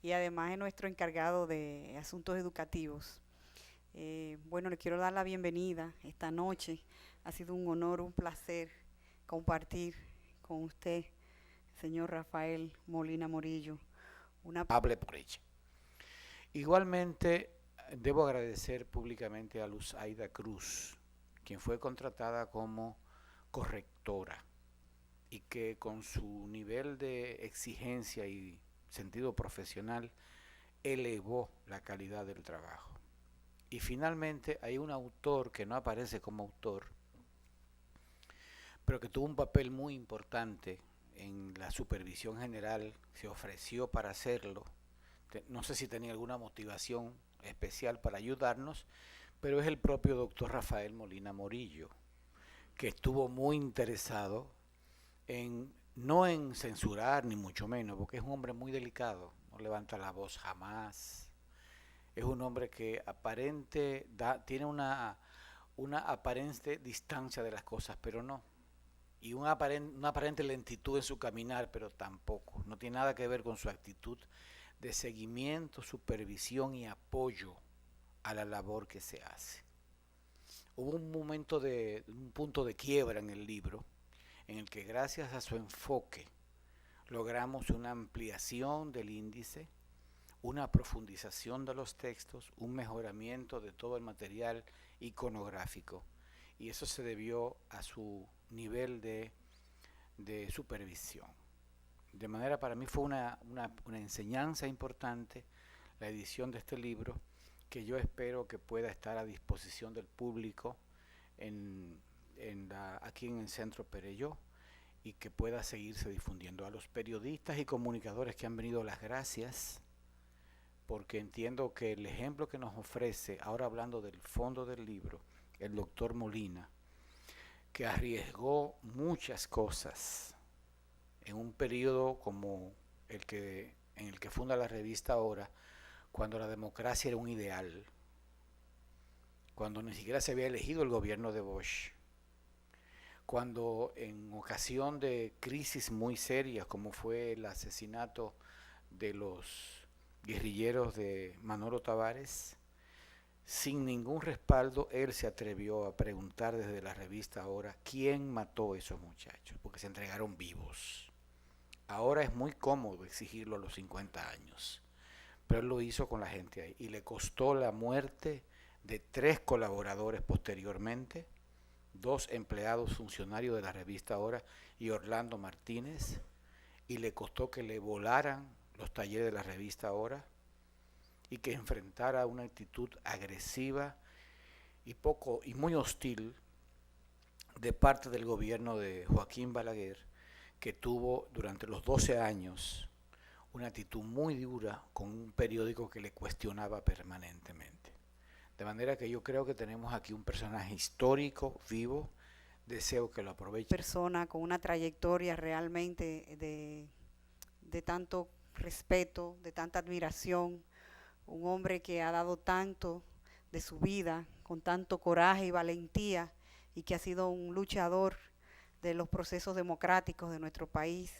y además es nuestro encargado de asuntos educativos. Bueno, le quiero dar la bienvenida esta noche. Ha sido un honor, un placer compartir con usted, señor Rafael Molina Morillo. Hable por ella. Igualmente, debo agradecer públicamente a Luz Aida Cruz, quien fue contratada como correctora y que con su nivel de exigencia y sentido profesional elevó la calidad del trabajo. Y finalmente hay un autor que no aparece como autor, pero que tuvo un papel muy importante en la supervisión general se ofreció para hacerlo. No sé si tenía alguna motivación especial para ayudarnos, pero es el propio doctor Rafael Molina Morillo, que estuvo muy interesado no en censurar, ni mucho menos, porque es un hombre muy delicado, no levanta la voz jamás. Es un hombre que tiene una aparente distancia de las cosas, pero no. Y una aparente lentitud en su caminar, pero tampoco. No tiene nada que ver con su actitud de seguimiento, supervisión y apoyo a la labor que se hace. Hubo un punto de quiebra en el libro, en el que gracias a su enfoque logramos una ampliación del índice, una profundización de los textos, un mejoramiento de todo el material iconográfico. Y eso se debió a su nivel de supervisión. De manera, para mí fue una enseñanza importante la edición de este libro, que yo espero que pueda estar a disposición del público aquí en el Centro Perelló, y que pueda seguirse difundiendo. A los periodistas y comunicadores que han venido, las gracias, porque entiendo que el ejemplo que nos ofrece, ahora hablando del fondo del libro, el doctor Molina, que arriesgó muchas cosas en un periodo como en el que funda la revista Ahora, cuando la democracia era un ideal, cuando ni siquiera se había elegido el gobierno de Bosch, cuando en ocasión de crisis muy serias, como fue el asesinato de los guerrilleros de Manolo Tavares, sin ningún respaldo, él se atrevió a preguntar desde la revista Ahora quién mató a esos muchachos, porque se entregaron vivos. Ahora es muy cómodo exigirlo a los 50 años, pero él lo hizo con la gente ahí, y le costó la muerte de 3 colaboradores posteriormente, 2 empleados funcionarios de la revista Ahora y Orlando Martínez, y le costó que le volaran los talleres de la revista Ahora, y que enfrentara una actitud agresiva y muy hostil de parte del gobierno de Joaquín Balaguer, que tuvo durante los 12 años una actitud muy dura con un periódico que le cuestionaba permanentemente. De manera que yo creo que tenemos aquí un personaje histórico, vivo. Deseo que lo aproveche. Persona con una trayectoria realmente de tanto respeto, de tanta admiración, un hombre que ha dado tanto de su vida, con tanto coraje y valentía, y que ha sido un luchador de los procesos democráticos de nuestro país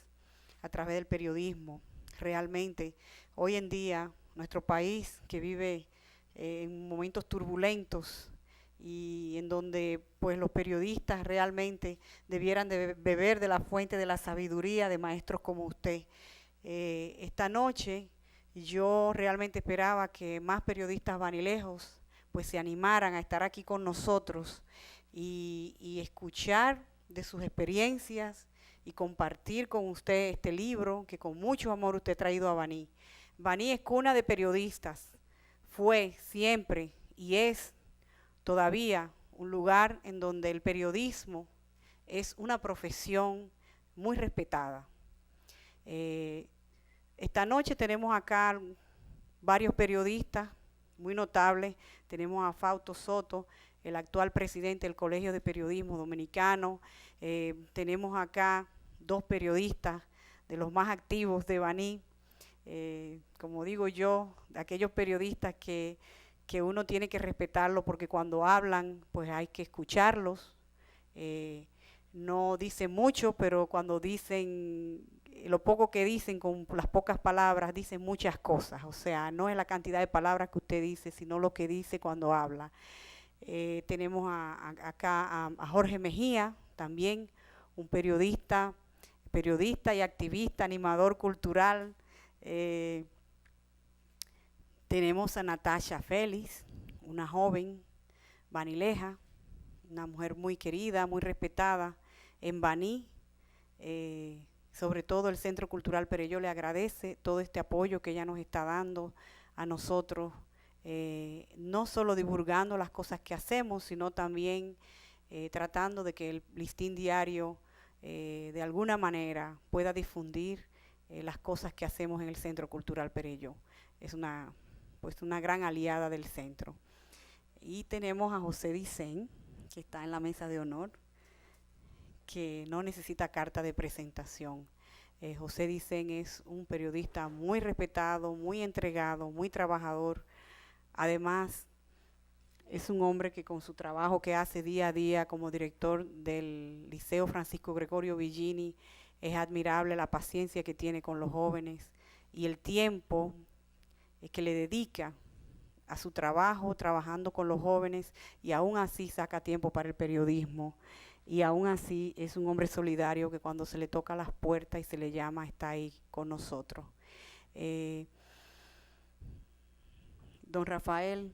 a través del periodismo. Realmente, hoy en día, nuestro país, que vive en momentos turbulentos y en donde pues los periodistas realmente debieran de beber de la fuente de la sabiduría de maestros como usted. Esta noche yo realmente esperaba que más periodistas vanilejos pues se animaran a estar aquí con nosotros y escuchar de sus experiencias y compartir con usted este libro que con mucho amor usted ha traído a Baní. Baní es cuna de periodistas, fue siempre y es todavía un lugar en donde el periodismo es una profesión muy respetada. Esta noche tenemos acá varios periodistas muy notables. Tenemos a Fausto Soto, el actual presidente del Colegio de Periodismo Dominicano. Tenemos acá 2 periodistas de los más activos de Baní. Como digo yo, de aquellos periodistas que uno tiene que respetarlo, porque cuando hablan pues hay que escucharlos. No dicen mucho, pero cuando dicen, lo poco que dicen con las pocas palabras, dicen muchas cosas. O sea, no es la cantidad de palabras que usted dice, sino lo que dice cuando habla. Tenemos acá a Jorge Mejía, también un periodista y activista, animador cultural. Tenemos a Natasha Félix, una joven banileja, una mujer muy querida, muy respetada en Baní. Sobre todo el Centro Cultural Perelló le agradece todo este apoyo que ella nos está dando a nosotros, no solo divulgando las cosas que hacemos, sino también tratando de que el Listín Diario de alguna manera pueda difundir las cosas que hacemos en el Centro Cultural Perelló. Es una gran aliada del centro. Y tenemos a José Dicen, que está en la mesa de honor, que no necesita carta de presentación. José Dicen es un periodista muy respetado, muy entregado, muy trabajador. Además, es un hombre que con su trabajo que hace día a día como director del Liceo Francisco Gregorio Villini, es admirable la paciencia que tiene con los jóvenes y el tiempo que le dedica a su trabajo, trabajando con los jóvenes, y aún así saca tiempo para el periodismo. Y aún así es un hombre solidario que cuando se le toca las puertas y se le llama, está ahí con nosotros. Don Rafael,